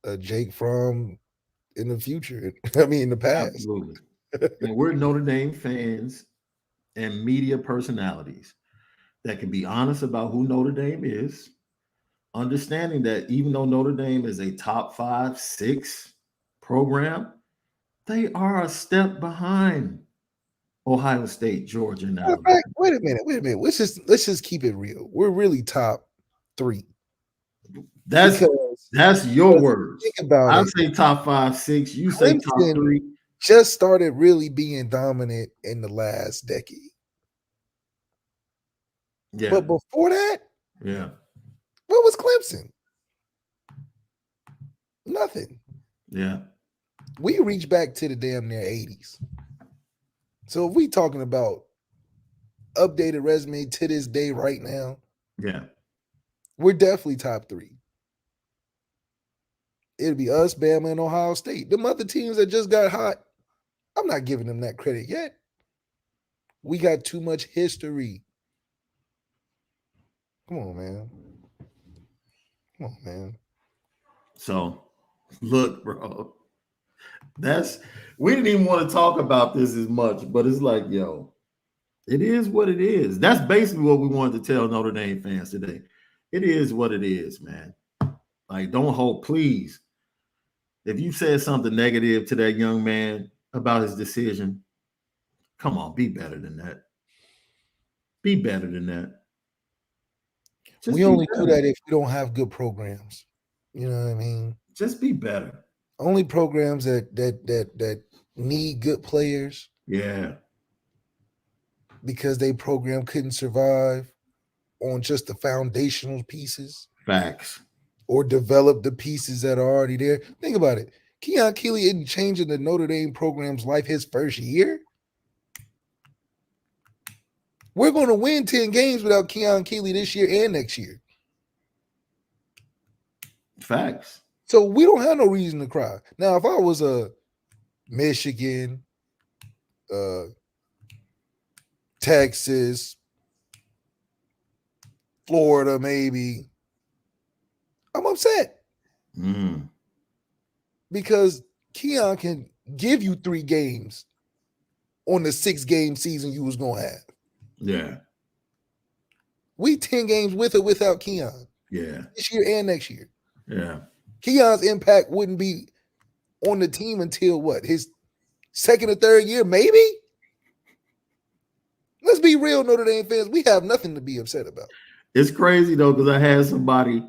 a Jake Fromm in the future. I mean, in the past. Absolutely. And we're Notre Dame fans and media personalities that can be honest about who Notre Dame is, understanding that even though Notre Dame is a top 5, 6 program, they are a step behind Ohio State, Georgia, and Alabama. Wait a minute. Let's just keep it real. We're really top 3. That's your words. Think about I say top 5, 6. You say top 3. Just started really being dominant in the last decade. Yeah. But before that, yeah. What was Clemson? Nothing. Yeah. We reach back to the damn near 80s. So if we talking about updated resume to this day right now, yeah, we're definitely top 3. It'll be us, Bama, and Ohio State. Them other teams that just got hot, I'm not giving them that credit yet. We got too much history. Come on, man. So, look, bro. We didn't even want to talk about this as much, but it's like, yo, it is what it is. That's basically what we wanted to tell Notre Dame fans today. It is what it is, man. Like, don't hold, please. If you said something negative to that young man about his decision, come on, be better than that. Be better than that. We only do that if we don't have good programs. You know what I mean? Just be better. Only programs that need good players. Yeah. because they program couldn't survive on just the foundational pieces Facts. or develop the pieces that are already there. Think about it. Keon Keeley isn't changing the Notre Dame program's life his first year. We're going to win 10 games without Keon Keeley this year and next year. Facts. So we don't have no reason to cry. Now, if I was a Michigan, Texas, Florida, maybe, I'm upset. Because Keon can give you 3 games on the 6-game season you was going to have. Yeah. We 10 games with or without Keon. Yeah. This year and next year. Yeah. Keon's impact wouldn't be on the team until what? His second or third year, maybe? Let's be real, Notre Dame fans. We have nothing to be upset about. It's crazy, though, because I had somebody,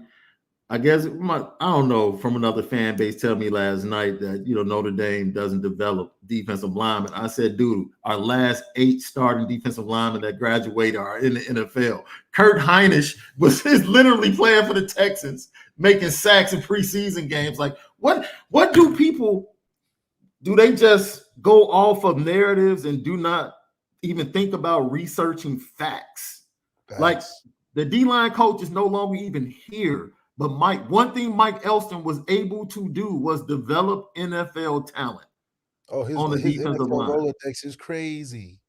I guess, I don't know, from another fan base tell me last night that, Notre Dame doesn't develop defensive linemen. I said, dude, our last 8 starting defensive linemen that graduated are in the NFL. Kurt Hinish was literally playing for the Texans, making sacks in preseason games. Like, what do people do? They just go off of narratives and do not even think about researching facts. Like, the D-line coach is no longer even here. But one thing Mike Elston was able to do was develop NFL talent. On the defensive line. Rolodex is crazy.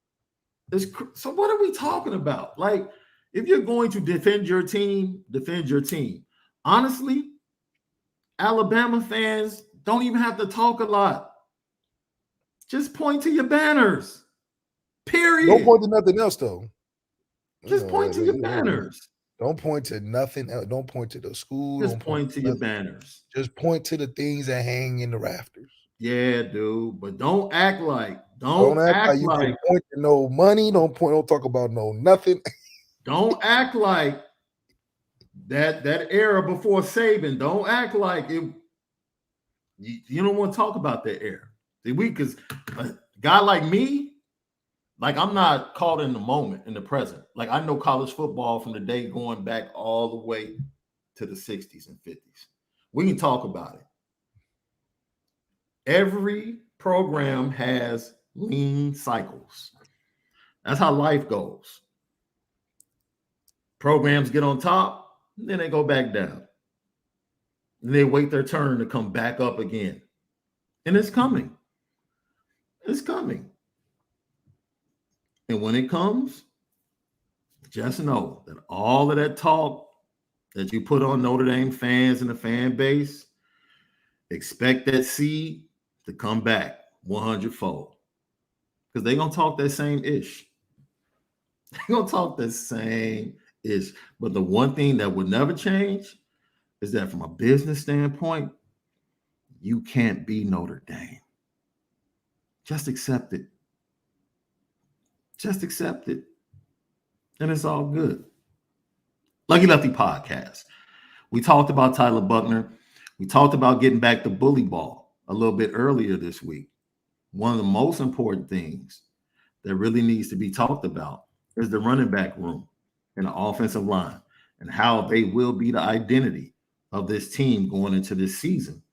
So what are we talking about? Like, if you're going to defend your team, defend your team. Honestly, Alabama fans don't even have to talk a lot. Just point to your banners. Period. Don't point to nothing else, though. Just point to your banners. Don't point to nothing else. Don't point to the school. Just point to your banners. Just point to the things that hang in the rafters. Yeah, dude. But don't act like. Don't act like you can point to no money. Don't talk about no nothing. Don't act like that era before Saban. Don't act like it. You don't want to talk about that era. Because a guy like me, like, I'm not caught in the moment, in the present. Like, I know college football from the day going back all the way to the 60s and 50s. We can talk about it. Every program has lean cycles. That's how life goes. Programs get on top, then they go back down. And they wait their turn to come back up again. And it's coming. It's coming. And when it comes, just know that all of that talk that you put on Notre Dame fans and the fan base, expect that seed to come back 100-fold. Because they're going to talk that same ish. They're going to talk that same ish. But the one thing that would never change is that from a business standpoint, you can't be Notre Dame. Just accept it. Just accept it. And it's all good. Lucky Lefty podcast. We talked about Tyler Buckner. We talked about getting back to bully ball a little bit earlier this week. One of the most important things that really needs to be talked about is the running back room and the offensive line and how they will be the identity of this team going into this season.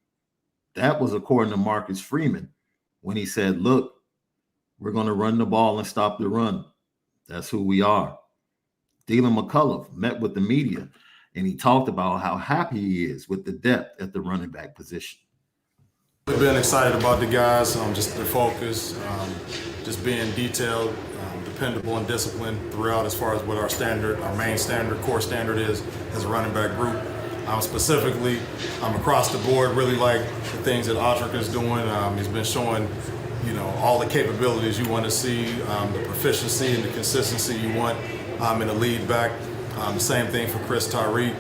That was according to Marcus Freeman when he said, look, we're going to run the ball and stop the run. That's who we are. Dylan McCullough met with the media, and he talked about how happy he is with the depth at the running back position. We've been excited about the guys, just their focus, just being detailed, dependable, and disciplined throughout as far as what our main standard, core standard is as a running back group. Specifically, across the board, really like the things that Audric is doing. He's been showing all the capabilities you want to see, the proficiency and the consistency you want in a lead back. The same thing for Chris Tyree.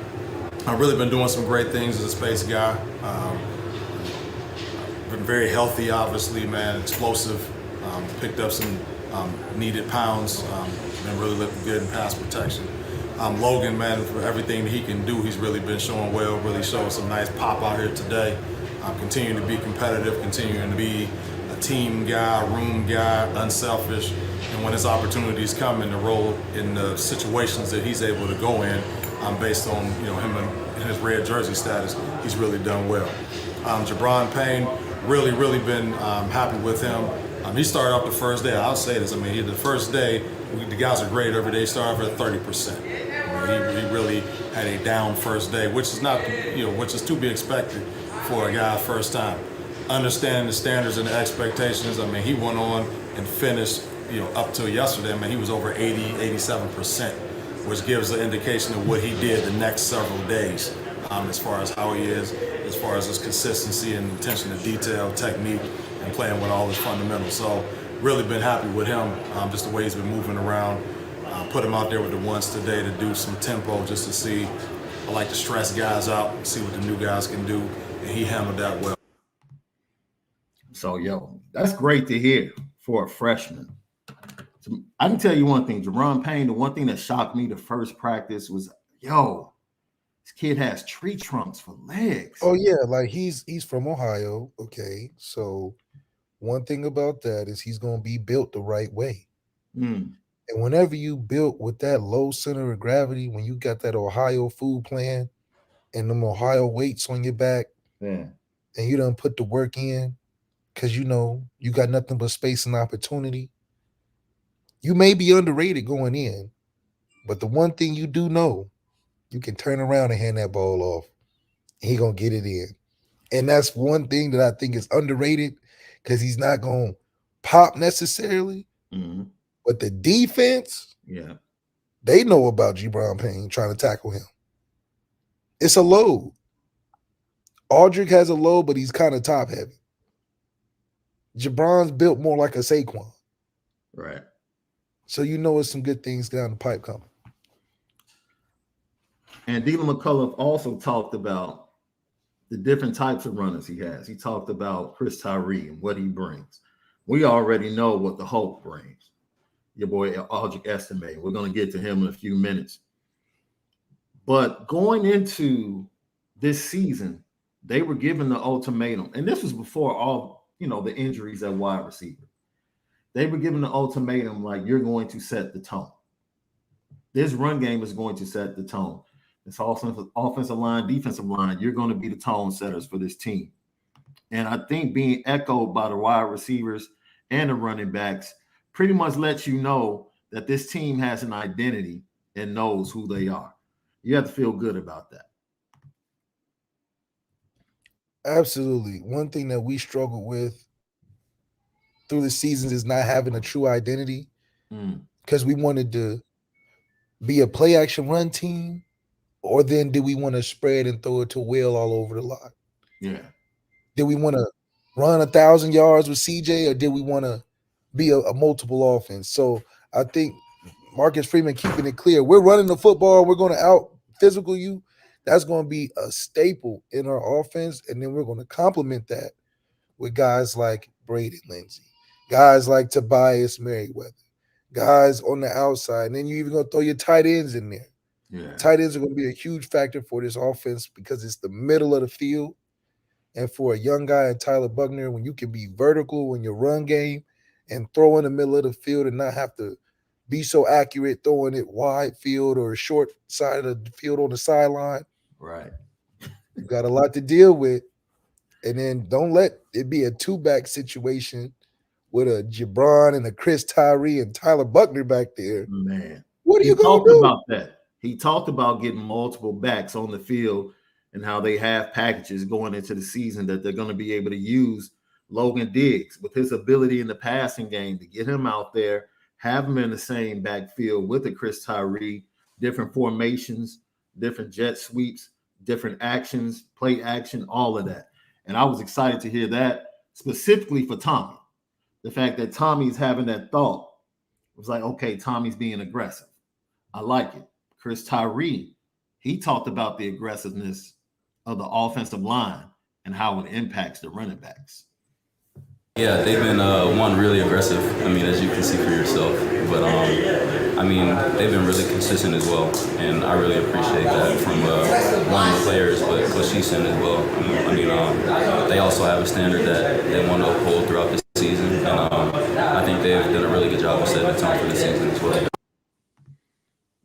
I've really been doing some great things as a space guy. Been very healthy, obviously, man, explosive. Picked up some needed pounds. Been really looking good in pass protection. Logan, man, for everything that he can do, he's really been showing well, really showing some nice pop out here today. Continuing to be competitive, continuing to be a team guy, room guy, unselfish. And when his opportunities come in the role in the situations that he's able to go in, based on him and his red jersey status, he's really done well. Jerome Payne, really been happy with him. He started off the first day. I'll say this. The first day, the guys are great every day. He started off at 30%. He really had a down first day, which is not, which is to be expected for a guy first time. Understanding the standards and the expectations. He went on and finished, up till yesterday. He was over 87%, which gives an indication of what he did the next several days, as far as how he is, as far as his consistency and attention to detail, technique, and playing with all his fundamentals. So really been happy with him, just the way he's been moving around. Put him out there with the ones today to do some tempo just to see. I like to stress guys out and see what the new guys can do, and he handled that well. So, that's great to hear for a freshman. So, I can tell you one thing, Jerome Payne, the one thing that shocked me the first practice was, this kid has tree trunks for legs. Oh, yeah, like he's from Ohio, okay? So one thing about that is he's going to be built the right way. And whenever you built with that low center of gravity, when you got that Ohio food plan and them Ohio weights on your back, and you done put the work in because you got nothing but space and opportunity, you may be underrated going in, but the one thing you do know, you can turn around and hand that ball off, and he going to get it in. And that's one thing that I think is underrated because he's not going to pop necessarily. But the defense, they know about Jerome Payne trying to tackle him. It's a load. Aldrich has a load, but he's kind of top heavy. Jabron's built more like a Saquon. Right. So it's some good things down the pipe coming. And Dylan McCullough also talked about the different types of runners he has. He talked about Chris Tyree and what he brings. We already know what the Hulk brings. Your boy Aldrich Estime. We're going to get to him in a few minutes. But going into this season, they were given the ultimatum, and this was before all, the injuries at wide receiver. They were given the ultimatum like, you're going to set the tone. This run game is going to set the tone. This offensive line, defensive line, you're going to be the tone setters for this team. And I think being echoed by the wide receivers and the running backs pretty much lets you know that this team has an identity and knows who they are. You have to feel good about that. Absolutely. One thing that we struggled with through the seasons is not having a true identity because we wanted to be a play action run team, or then did we want to spread and throw it to Will all over the lot? Yeah. Did we want to run 1,000 yards with CJ, or did we want to be a multiple offense? So I think Marcus Freeman keeping it clear. We're running the football. We're going to out physical you. That's going to be a staple in our offense. And then we're going to complement that with guys like Braden Lindsey, guys like Tobias Merriweather, guys on the outside. And then you're even going to throw your tight ends in there. Yeah. Tight ends are going to be a huge factor for this offense because it's the middle of the field. And for a young guy in Tyler Buckner, when you can be vertical in your run game and throw in the middle of the field and not have to be so accurate throwing it wide field or short side of the field on the sideline. Right. You got a lot to deal with. And then don't let it be a two-back situation with a Gibran and a Chris Tyree and Tyler Buckner back there. Man. What are you going to do? About that. He talked about getting multiple backs on the field and how they have packages going into the season that they're going to be able to use Logan Diggs with his ability in the passing game to get him out there, have him in the same backfield with the Chris Tyree, different formations, different jet sweeps, different actions, play action, all of that. And I was excited to hear that specifically for Tommy. The fact that Tommy's having that thought was like, okay, Tommy's being aggressive. I like it. Chris Tyree, he talked about the aggressiveness of the offensive line and how it impacts the running backs. Yeah, they've been really aggressive. As you can see for yourself. But they've been really consistent as well, and I really appreciate that from one of the players, but Coach Easton as well. They also have a standard that they want to uphold throughout the season, and I think they've done a really good job of setting the tone for the season as well.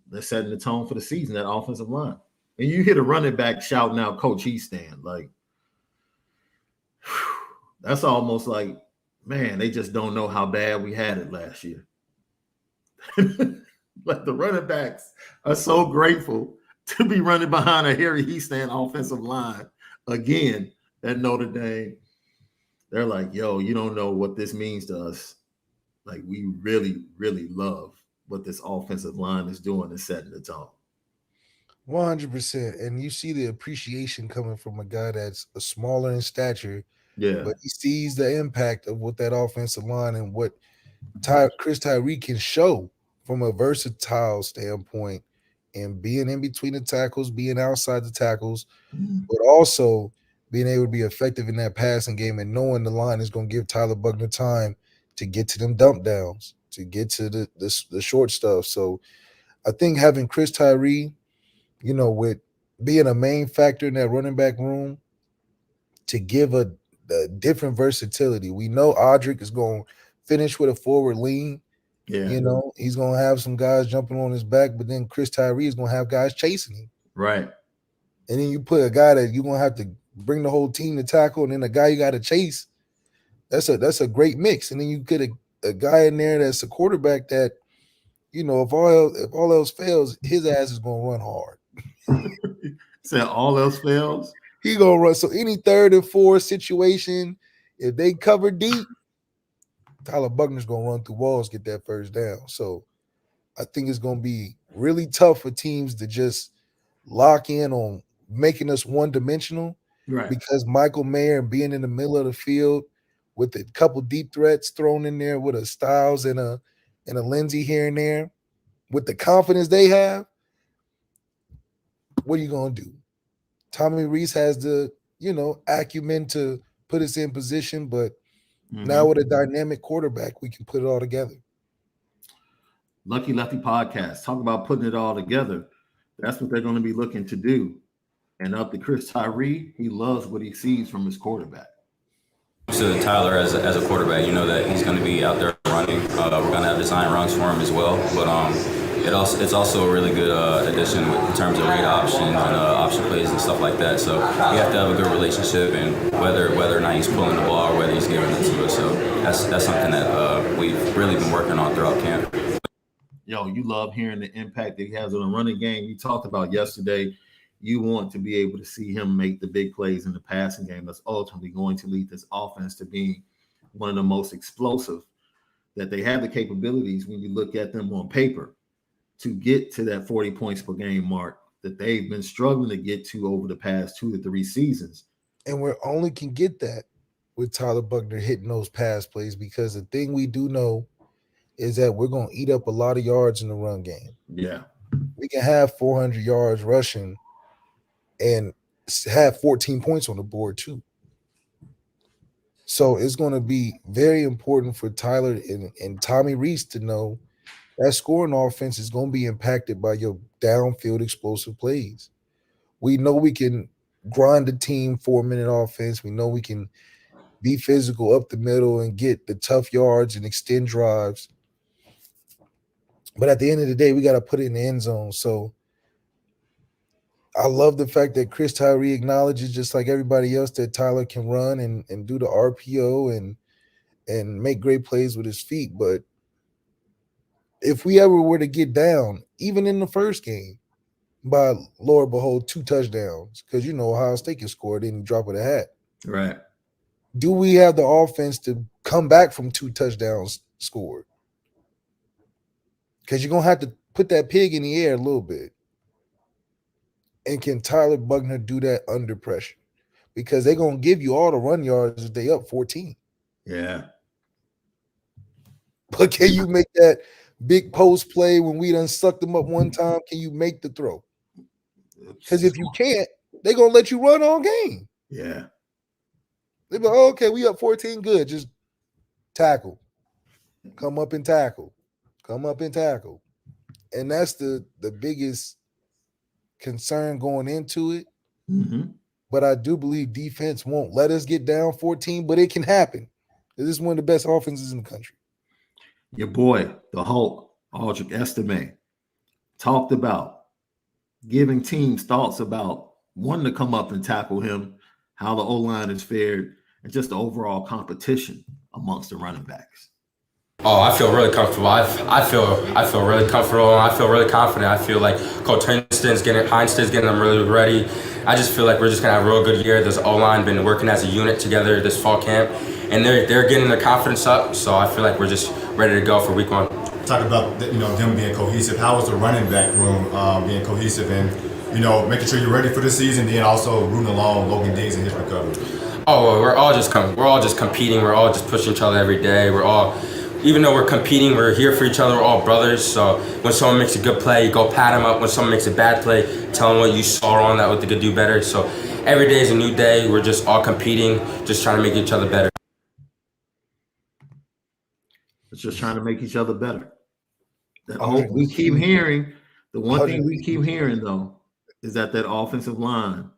They're setting the tone for the season, that offensive line. And you hear the running back shouting out Coach Easton. Like, that's almost like, man, they just don't know how bad we had it last year. Like, the running backs are so grateful to be running behind a Harry Easton offensive line again at Notre Dame. They're like, yo, you don't know what this means to us. Like, we really, really love what this offensive line is doing and setting the tone. 100%. And you see the appreciation coming from a guy that's smaller in stature, Yeah. but he sees the impact of what that offensive line and what Chris Tyree can show from a versatile standpoint and being in between the tackles, being outside the tackles, but also being able to be effective in that passing game and knowing the line is going to give Tyler Buchner time to get to them dump downs, to get to the short stuff. So I think having Chris Tyree, you know, with being a main factor in that running back room to give a different versatility. We know Audric is going to finish with a forward lean. Yeah. You know, he's going to have some guys jumping on his back, but then Chris Tyree is going to have guys chasing him. Right. And then you put a guy that you're going to have to bring the whole team to tackle, and then a guy you got to chase. That's a great mix. And then you get a guy in there that's a quarterback that, you know, if all else fails, his ass is going to run hard. Said all else fails? He going to run. So any 3rd and 4 situation, if they cover deep, Tyler Buchner's going to run through walls, get that first down. So I think it's going to be really tough for teams to just lock in on making us one-dimensional, right? Because Michael Mayer being in the middle of the field with a couple deep threats thrown in there with a Styles and a Lindsey here and there, with the confidence they have, what are you going to do? Tommy Reese has the, you know, acumen to put us in position, but now with a dynamic quarterback, we can put it all together. Lucky Lefty podcast, talk about putting it all together. That's what they're going to be looking to do. And up to Chris Tyree, he loves what he sees from his quarterback. So Tyler, as a quarterback, you know that he's going to be out there running. We're going to have design runs for him as well. But it's also a really good addition in terms of read options and option plays and stuff like that. So we have to have a good relationship, and whether or not he's pulling the ball or whether he's giving it to us. So that's something that we've really been working on throughout camp. Yo, you love hearing the impact that he has on the running game. You talked about yesterday. You want to be able to see him make the big plays in the passing game that's ultimately going to lead this offense to being one of the most explosive, that they have the capabilities when you look at them on paper to get to that 40 points per game mark that they've been struggling to get to over the past 2 to 3 seasons. And we only can get that with Tyler Buchner hitting those pass plays, because the thing we do know is that we're going to eat up a lot of yards in the run game. Yeah. We can have 400 yards rushing and have 14 points on the board too. So it's going to be very important for Tyler and Tommy Reese to know that scoring offense is going to be impacted by your downfield explosive plays. We know we can grind the team 4-minute offense. We know we can be physical up the middle and get the tough yards and extend drives. But at the end of the day, we got to put it in the end zone. So I love the fact that Chris Tyree acknowledges, just like everybody else, that Tyler can run and do the RPO and make great plays with his feet. But if we ever were to get down, even in the first game, by Lord behold, 2 touchdowns, because you know Ohio State can score it in the drop of the hat. Right. Do we have the offense to come back from 2 touchdowns scored? Because you're going to have to put that pig in the air a little bit. And can Tyler Buchner do that under pressure? Because they're going to give you all the run yards if they up 14. Yeah. But can you make that big post play when we done sucked them up one time? Can you make the throw? Because if you can't, they're going to let you run all game. Yeah. They're like, oh, okay, we up 14, good. Just tackle. Come up and tackle. Come up and tackle. And that's the biggest concern going into it. Mm-hmm. But I do believe defense won't let us get down 14, but it can happen. This is one of the best offenses in the country. Your boy, the Hulk, Aldrich Estime, talked about giving teams thoughts about wanting to come up and tackle him, how the O-line is fared, and just the overall competition amongst the running backs. Oh, I feel really comfortable. I feel really comfortable. I feel really confident. I feel like Coach Heinstein's getting them really ready. I just feel like we're just gonna have a real good year. This O-line been working as a unit together this fall camp, and they're getting their confidence up. So I feel like we're just ready to go for week 1. Talk about them being cohesive. How is the running back room being cohesive and making sure you're ready for the season, then also rooting along Logan Diggs and his recovery? Oh, well, we're all just competing. We're all just pushing each other every day. Even though we're competing, we're here for each other. We're all brothers. So when someone makes a good play, you go pat them up. When someone makes a bad play, tell them what you saw wrong, that what they could do better. So every day is a new day. We're just all competing, just trying to make each other better. It's just trying to make each other better. We keep hearing, the one thing we keep hearing, though, is that offensive line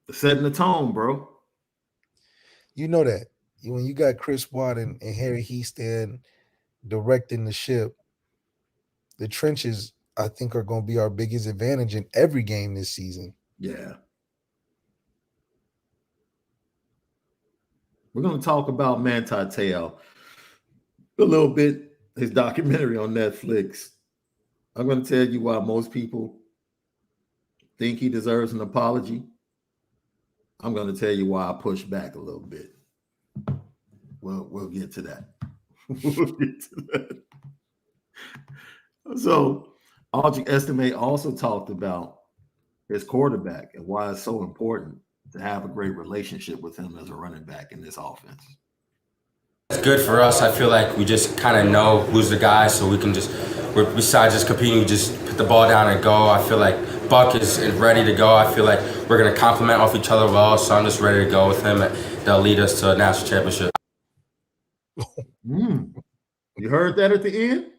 is setting the tone, bro. You know that. When you got Chris Watt and Harry Heaston directing the ship, the trenches, I think, are going to be our biggest advantage in every game this season. Yeah. We're going to talk about Manti Te'o a little bit, his documentary on Netflix. I'm going to tell you why most people think he deserves an apology. I'm going to tell you why I push back a little bit. We'll get to that. So, Aldrich Estime also talked about his quarterback and why it's so important to have a great relationship with him as a running back in this offense. It's good for us. I feel like we just kind of know who's the guy, so we can besides just competing, we just put the ball down and go. I feel like Buck is ready to go. I feel like we're going to complement off each other well, so I'm just ready to go with him. They'll lead us to a national championship. You heard that at the end?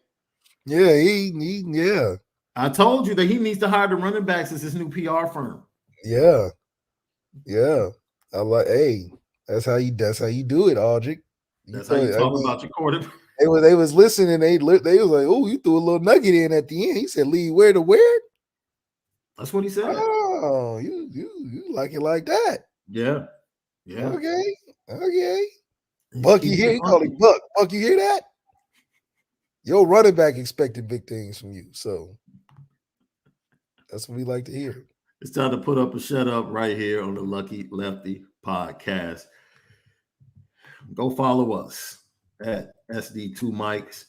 Yeah, yeah. I told you that he needs to hire the running backs as his new PR firm. Yeah. I like. Hey, that's how you do it, Aldrich. That's how you talk about your quarterback. They was listening. They was like, "Oh, you threw a little nugget in at the end." He said, "Leave where to where?" That's what he said. Oh, you like it like that? Yeah. Okay. Buck, you hear? He called him Buck. Buck, you hear that? Your running back expected big things from you, so that's what we like to hear. It's time to put up a shut up right here on the Lucky Lefty podcast. Go follow us at SD2 Mics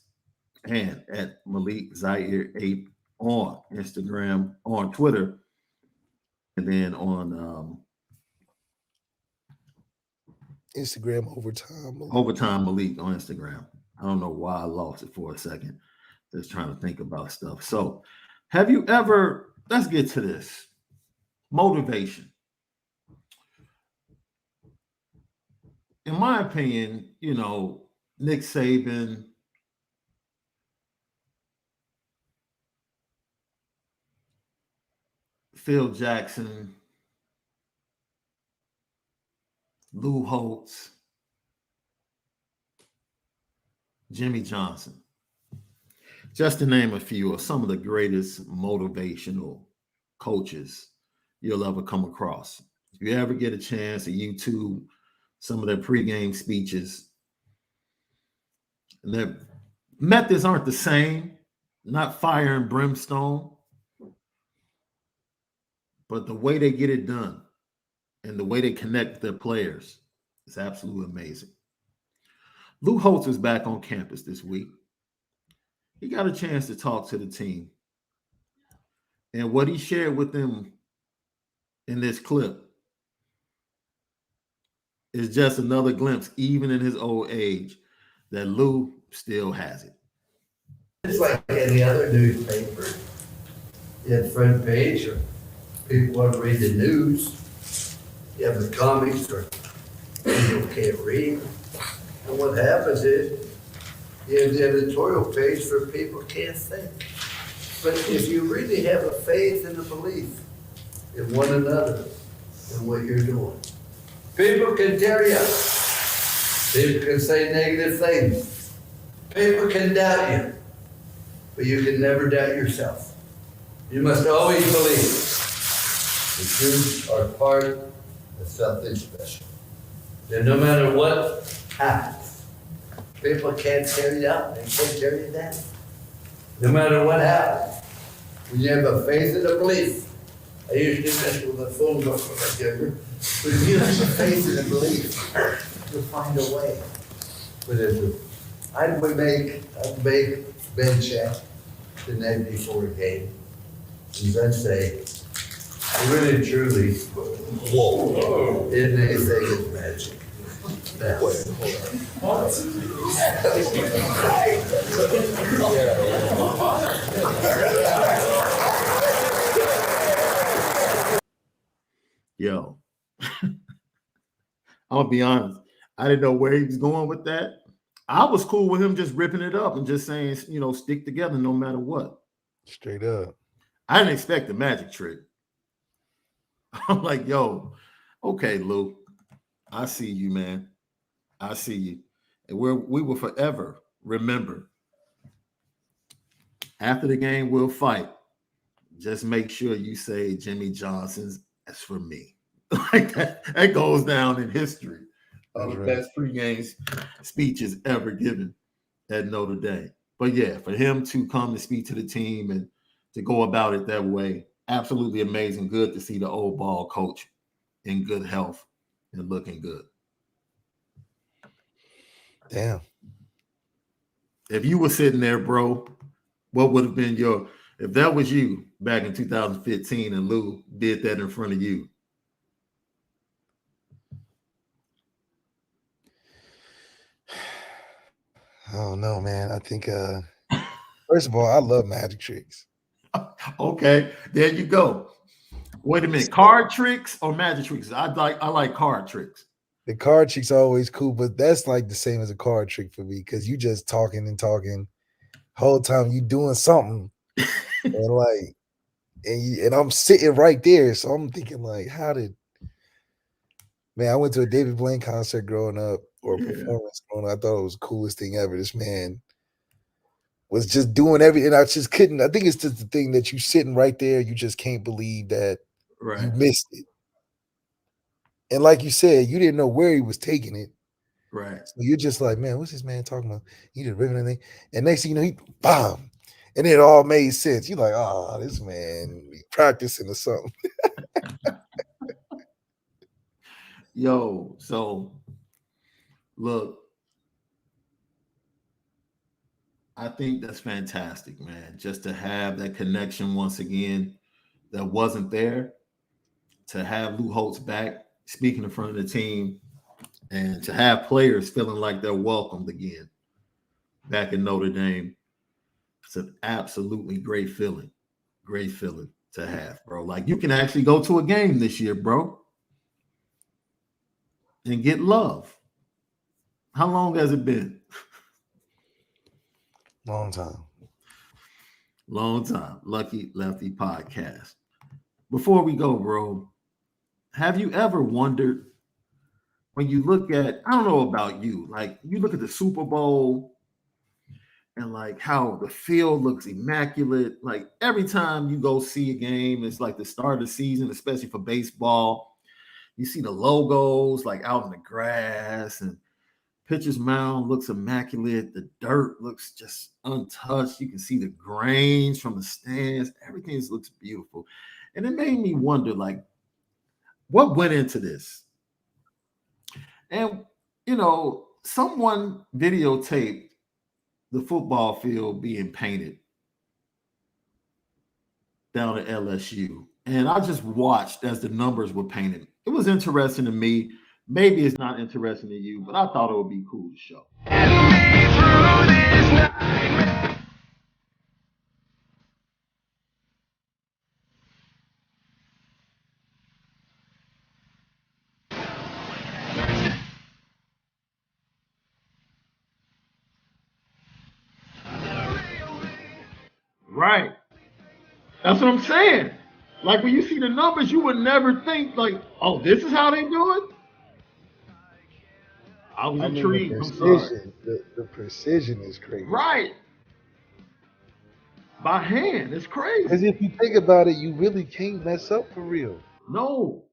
and at Malik Zaire 8 on Instagram, on Twitter, and then on Instagram Overtime Malik on Instagram. I don't know why I lost it for a second. Just trying to think about stuff. So, have you ever? Let's get to this. Motivation. In my opinion, Nick Saban, Phil Jackson, Lou Holtz, Jimmy Johnson, just to name a few of some of the greatest motivational coaches you'll ever come across. If you ever get a chance to YouTube some of their pregame speeches, their methods aren't the same, not fire and brimstone, but the way they get it done and the way they connect with their players is absolutely amazing. Lou Holtz was back on campus this week. He got a chance to talk to the team. And what he shared with them in this clip is just another glimpse, even in his old age, that Lou still has it. It's like any other newspaper. You have the front page, or people want to read the news. You have the comics, or people can't read. And what happens is you have the editorial page for people who can't think. But if you really have a faith and a belief in one another and what you're doing, people can tear you up. People can say negative things. People can doubt you, but you can never doubt yourself. You must always believe that you are part of something special. And no matter what happens, people can't tear you up, they can't tear you down. No matter what happens, when you have a faith and a belief, I used to do this with a phone book when I was younger. But if you have a faith and a belief, you'll find a way. But I'd make Ben check the night before a game. And then say, really truly, whoa, isn't anything is magic. Now, Yo, I'm gonna be honest. I didn't know where he was going with that. I was cool with him just ripping it up and just saying, you know, stick together no matter what. Straight up. I didn't expect the magic trick. I'm like, yo, okay, Luke, I see you, man. I see you. And we will forever remember. After the game, we'll fight. Just make sure you say Jimmy Johnson's as for me. Like that goes down in history. That's The right. best pregame speeches ever given at Notre Dame. But yeah, for him to come to speak to the team and to go about it that way, absolutely amazing. Good to see the old ball coach in good health and looking good. Damn. If you were sitting there, bro, what would have been if that was you back in 2015 and Lou did that in front of you? I don't know, man. I think first of all, I love magic tricks. Okay, there you go. Wait a minute, card tricks or magic tricks? I like card tricks. The card trick's always cool, but that's like the same as a card trick for me because you just talking and talking whole time you doing something and like and I'm sitting right there, so I'm thinking like, man, I went to a David Blaine concert growing up or a performance growing up. I thought it was the coolest thing ever. This man was just doing everything. I just couldn't. I think it's just the thing that you sitting right there, you just can't believe that you missed it. And like you said, you didn't know where he was taking it. Right. So you're just like, man, what's this man talking about? He did ripping anything. And next thing you know, he bomb. And it all made sense. You're like, oh, this man he practicing or something. Yo, so look, I think that's fantastic, man. Just to have that connection once again that wasn't there, to have Lou Holtz back speaking in front of the team, and to have players feeling like they're welcomed again back in Notre Dame. It's an absolutely great feeling to have, bro. Like you can actually go to a game this year, bro, and get love. How long has it been? Long time. Long time. Lucky Lefty podcast. Before we go, bro, have you ever wondered when you look at, I don't know about you, like you look at the Super Bowl and like how the field looks immaculate. Like every time you go see a game, it's like the start of the season, especially for baseball. You see the logos like out in the grass, and pitcher's mound looks immaculate. The dirt looks just untouched. You can see the grains from the stands. Everything looks beautiful. And it made me wonder, like, what went into this? And, you know, someone videotaped the football field being painted down at LSU. And I just watched as the numbers were painted. It was interesting to me. Maybe it's not interesting to you, but I thought it would be cool to show. Right. That's what I'm saying. Like when you see the numbers, you would never think like, oh, this is how they do it. I was I mean, intrigued. I'm sorry. the precision is crazy. Right. By hand. It's crazy. Because if you think about it, you really can't mess up for real. No.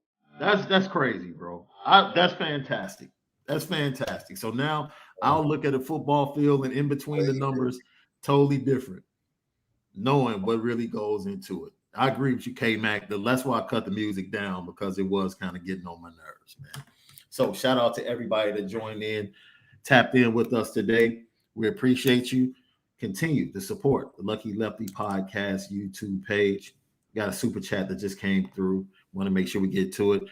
That's crazy, bro. That's fantastic. That's fantastic. So now I'll look at a football field and in between the numbers, totally different, knowing what really goes into it. I agree with you, K-Mac. That's why I cut the music down, because it was kind of getting on my nerves, man. So shout out to everybody that joined in, tapped in with us today. We appreciate you. Continue to support the Lucky Lefty Podcast YouTube page. Got a super chat that just came through. Want to make sure we get to it.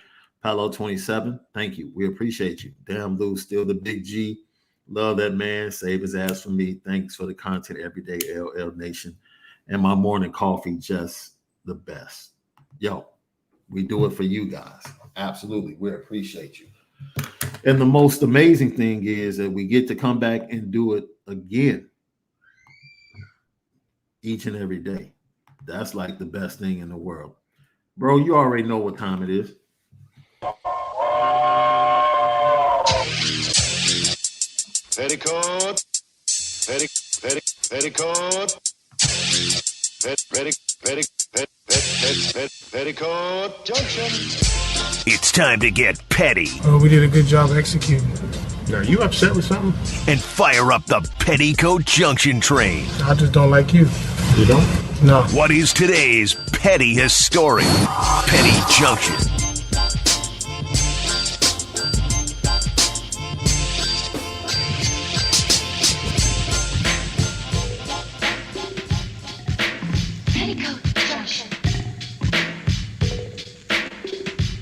Palo 27, thank you. We appreciate you. Damn Lou, still the big G. Love that man. Save his ass for me. Thanks for the content every day, LL Nation. And my morning coffee, just the best. Yo, we do it for you guys. Absolutely. We appreciate you. And the most amazing thing is that we get to come back and do it again each and every day. That's like the best thing in the world. Bro, you already know what time it is. Petticoat, petticoat, petticoat junction. It's time to get petty. Oh, we did a good job executing. Are you upset with something? And fire up the Petticoat Junction train. I just don't like you. You don't? No. What is today's petty historic? Petty Junction.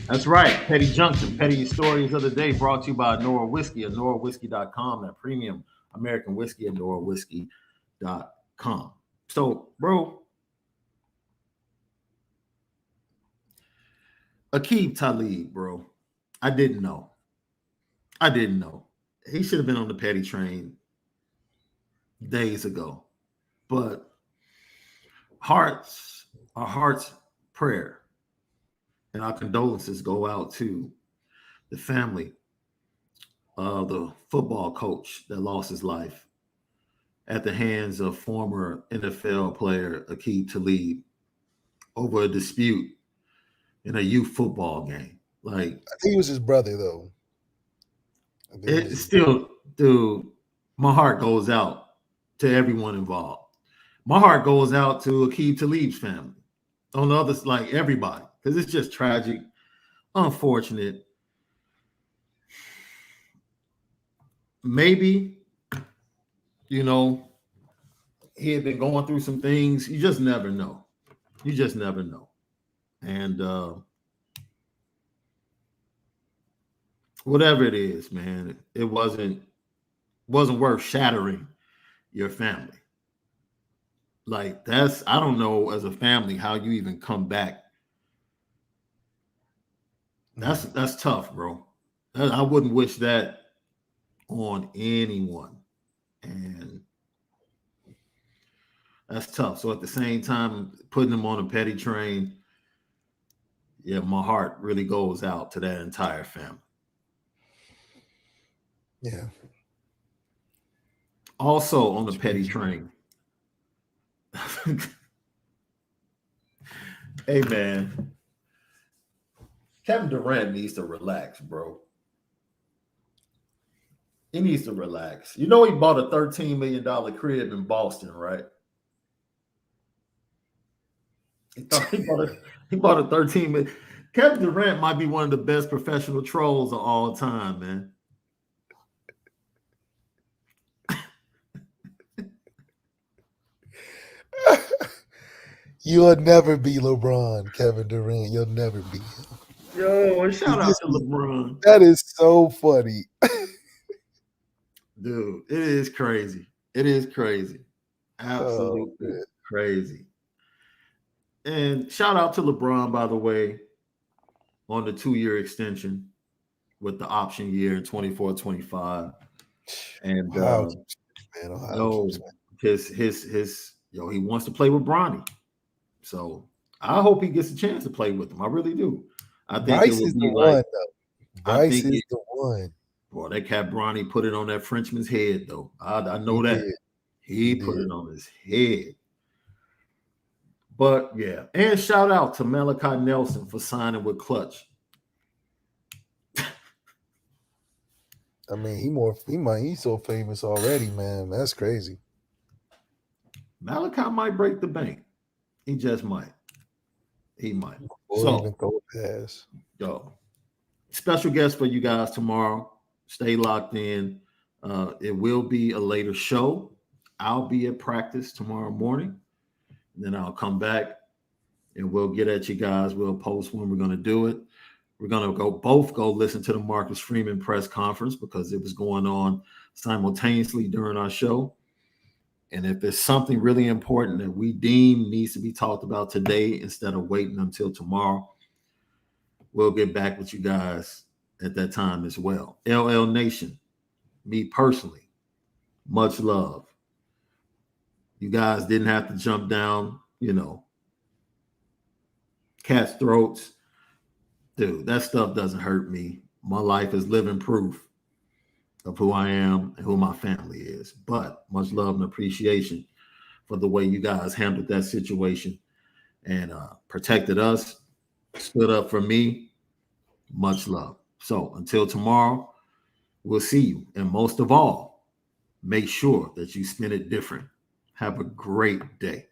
That's right. Petty Junction, Petty Stories of the Day, brought to you by Onora Whisky, OnoraWhisky.com, that premium American whiskey, OnoraWhisky.com. So, bro, Aqib Talib, bro, I didn't know. He should have been on the petty train days ago. But our heart's prayer and our condolences go out to the family of the football coach that lost his life at the hands of former NFL player Aqib Talib over a dispute in a youth football game. Like, I think it was his brother, though. It still, dude, my heart goes out to everyone involved. My heart goes out to Aqib Talib's family. On the others, like everybody. Because it's just tragic, unfortunate. Maybe, he had been going through some things. You just never know. And whatever it is, man, it wasn't worth shattering your family. Like, I don't know as a family how you even come back. That's tough, bro. I wouldn't wish that on anyone. And that's tough. So at the same time, putting them on a petty train, yeah, my heart really goes out to that entire family. Yeah. Also on the petty train. Hey, man. Kevin Durant needs to relax, bro. He needs to relax. You know he bought a $13 million crib in Boston, right? He bought a $13 million. Kevin Durant might be one of the best professional trolls of all time, man. You'll never be LeBron, Kevin Durant. You'll never be him. Yo, and shout out to LeBron. That is so funny. Dude, it is crazy. Absolutely crazy. And shout out to LeBron, by the way, on the 2-year extension with the option year in 24-25. And he wants to play with Bronny. So I hope he gets a chance to play with him. I really do. I think Bryce is the one, though. Bryce is the one. Boy, that cat Bronny put it on that Frenchman's head, though. I know that. did. He He put did. it on his head. But yeah, and shout out to Malachi Nelson for signing with Clutch. I mean, he's so famous already, man. That's crazy. Malachi might break the bank. He just might. He might. Or even throw a pass. Yo, special guest for you guys tomorrow. Stay locked in. It will be a later show. I'll be at practice tomorrow morning. And then I'll come back and we'll get at you guys. We'll post when we're going to do it. We're going to both go listen to the Marcus Freeman press conference because it was going on simultaneously during our show. And if there's something really important that we deem needs to be talked about today instead of waiting until tomorrow, we'll get back with you guys at that time as well. LL Nation, me personally, much love. You guys didn't have to jump down, cats' throats. Dude, that stuff doesn't hurt me. My life is living proof of who I am and who my family is. But much love and appreciation for the way you guys handled that situation and protected us, stood up for me. Much love. So until tomorrow, we'll see you. And most of all, make sure that you spend it different. Have a great day.